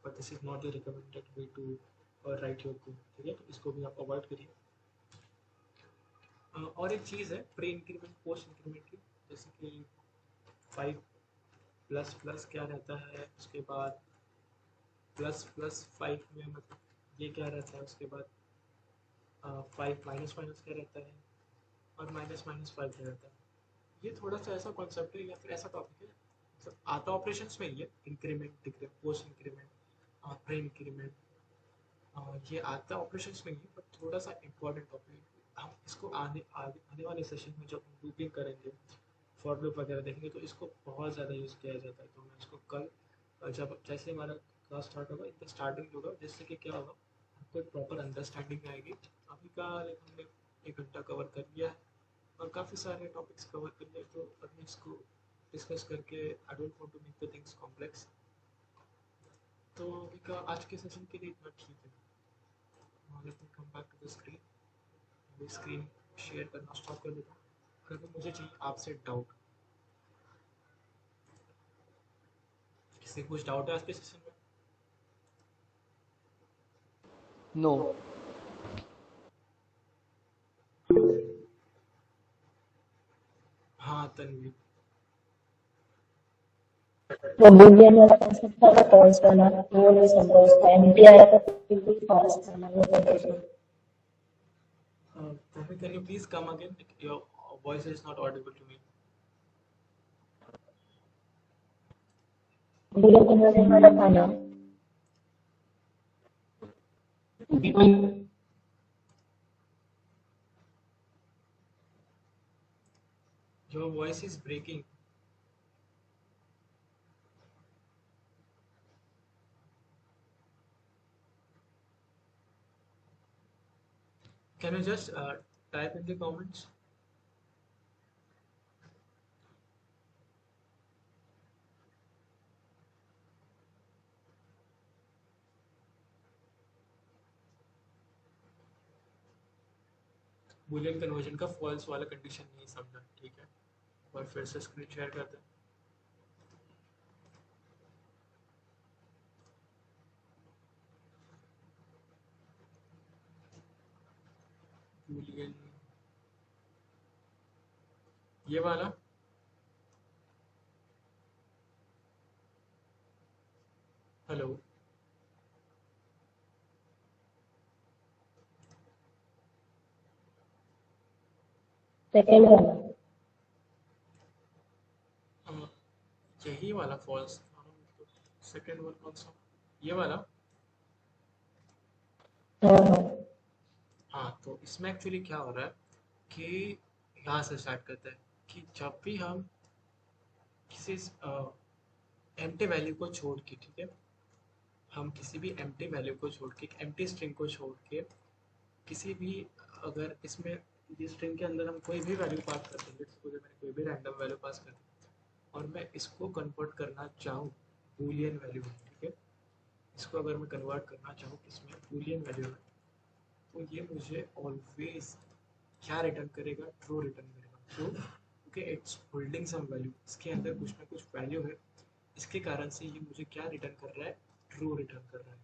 but this is not the recommended way to write your code, ठीक है। तो इसको भी आप अवॉइड करिए। और एक चीज़ है प्री इंक्रीमेंट पोस्ट इंक्रीमेंट की, जैसे कि 5 प्लस प्लस क्या रहता है, उसके बाद प्लस प्लस 5 में मतलब ये क्या रहता है, उसके बाद 5 माइनस माइनस क्या रहता है और माइनस माइनस 5 क्या रहता है। ये थोड़ा सा ऐसा कॉन्सेप्ट है या फिर ऐसा टॉपिक है, मतलब आता ऑपरेशंस में ही है। Increment decrement post increment pre increment, ये आता ऑपरेशंस में ही है, बट थोड़ा सा इम्पोर्टेंट टॉपिक है। हम इसको आने वाले सेशन में जब लूपिंग करेंगे, फॉर लूप वगैरह देखेंगे, तो इसको बहुत ज़्यादा यूज़ किया जाता है। तो मैं इसको कल जब जैसे हमारा क्लास स्टार्ट होगा इतना स्टार्टिंग होगा, जिससे कि क्या होगा आपको एक प्रॉपर अंडरस्टैंडिंग आएगी। अभी का हमने 1 घंटा कवर कर लिया है और काफ़ी सारे टॉपिक्स कवर कर लिए, तो अभी इसको डिस्कस करके I don't want to make the things complex. तो अभी का आज के सेशन के लिए इतना ठीक है। Let me come back to the screen. अभी स्क्रीन शेयर करना स्टॉप कर देता हूँ। अगर मुझे चाहिए आपसे डाउट, किसी कुछ डाउट है आज के सेशन में?
नो।
हाँ तनवीर,
वो बुलियन वाला कॉन्सेप्ट था ना फॉल्स वाला, वो नहीं समझा उसका एंटी आया था बिल्कुल फॉल्स था ना वो condition.
Bhumi, can you please come again? Your voice is not audible to me.
Boolean conversion वाला था ना।
Your voice is breaking. Can you just type in the comments? Boolean conversion का फॉल्स वाला condition नहीं समझा, ठीक है। और फिर से स्क्रीन शेयर करते हैं। बूलियन ये वाला, हेलो।
सेकंड वाला।
यही वाला फॉल्स। सेकंड वन कौन सा? ये वाला।
हाँ हाँ।
हाँ, तो इसमें एक्चुअली क्या हो रहा है कि यहाँ से स्टार्ट करते हैं कि जब भी हम किसी एम्प्टी वैल्यू को छोड़ के, ठीक है, हम किसी भी एम्प्टी वैल्यू को छोड़ के, एम्प्टी स्ट्रिंग को छोड़ के किसी भी, अगर इसमें ये स्ट्रिंग के अंदर हम कोई भी वैल्यू पास कर देंगे, सपोज मैंने कोई भी रैंडम वैल्यू पास कर दी और मैं इसको कन्वर्ट करना चाहूँ बूलियन वैल्यू में, ठीक है, इसको अगर मैं कन्वर्ट करना चाहूँ किसमें, बूलियन वैल्यू में, तो ये मुझे ऑलवेज क्या रिटर्न करेगा, ट्रू रिटर्न करेगा। True, okay, it's holding some value, इसके अंदर कुछ ना कुछ वैल्यू है, इसके कारण से ये मुझे क्या रिटर्न कर रहा है, ट्रू रिटर्न कर रहा है।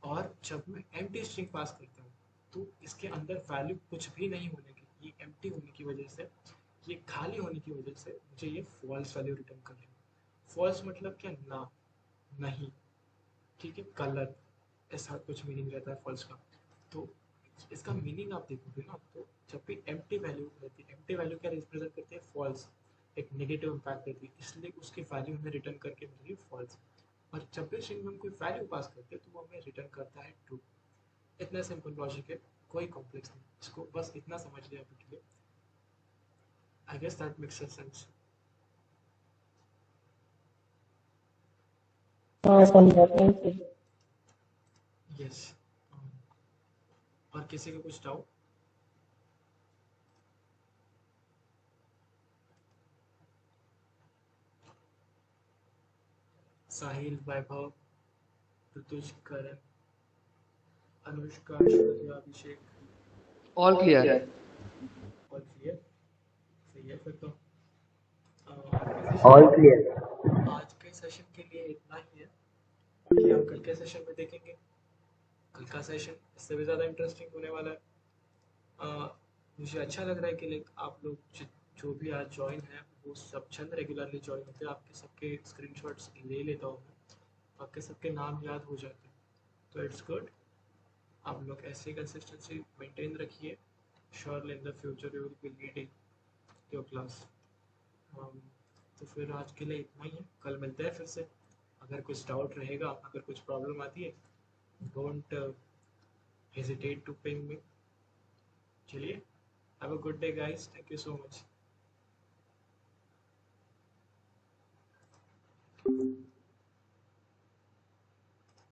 और जब मैं एम्प्टी स्ट्रिंग पास करता हूँ तो इसके अंदर वैल्यू कुछ भी नहीं होने की, ये एम्प्टी होने की वजह से, ये खाली होने की वजह से मुझे ये फॉल्स वैल्यू रिटर्न करनी है। फॉल्स मतलब क्या, ना, नहीं, ठीक है, गलत, ऐसा कुछ मीनिंग रहता है फॉल्स का। तो इसका मीनिंग आप देखोगे ना, तो जब भी एम्प्टी वैल्यू रहती है, एम्प्टी वैल्यू क्या रिप्रेजेंट करती है, फॉल्स, एक नेगेटिव इम्पैक्ट देती है, इसलिए उसकी वैल्यू हमें रिटर्न करके मिलेगी फॉल्स। और जब भी स्ट्रिंग में हम कोई वैल्यू पास करते हैं तो वो हमें रिटर्न करता है ट्रू। इतना सिंपल लॉजिक है, कोई कॉम्प्लेक्स नहीं, इसको बस इतना समझ लिया अभी के लिए। I guess that makes sense.
हाँ समझा, थैंक यू।
यस। और किसी को कुछ doubt? Sahil, Vaibhav, Rituj, Karan, Anushka, Aishwarya, Abhishek,
all clear.
और क्लियर। सही है फिर तो। आज के
ऑल
सेशन
क्लियर।
आज के सेशन के लिए इतना ही है, कि हम कल के सेशन में देखेंगे। कल का सेशन इससे भी ज़्यादा इंटरेस्टिंग होने वाला है। मुझे अच्छा लग रहा है कि लाइक आप लोग जो भी आज ज्वाइन है वो सब जन रेगुलरली ज्वाइन होते हैं। आपके सबके स्क्रीनशॉट्स ले लेता हूँ मैं, तो आपके सबके नाम याद हो जाते हैं, तो इट्स गुड। आप लोग ऐसी कंसिस्टेंसी मेंटेन रखिए। Surely in the future you will be leading your class. तो फिर आज के लिए इतना ही है, कल मिलते हैं फिर से। अगर कुछ डाउट रहेगा, अगर कुछ प्रॉब्लम आती है, don't hesitate to ping me. चलिए, have a good day guys, thank you so much.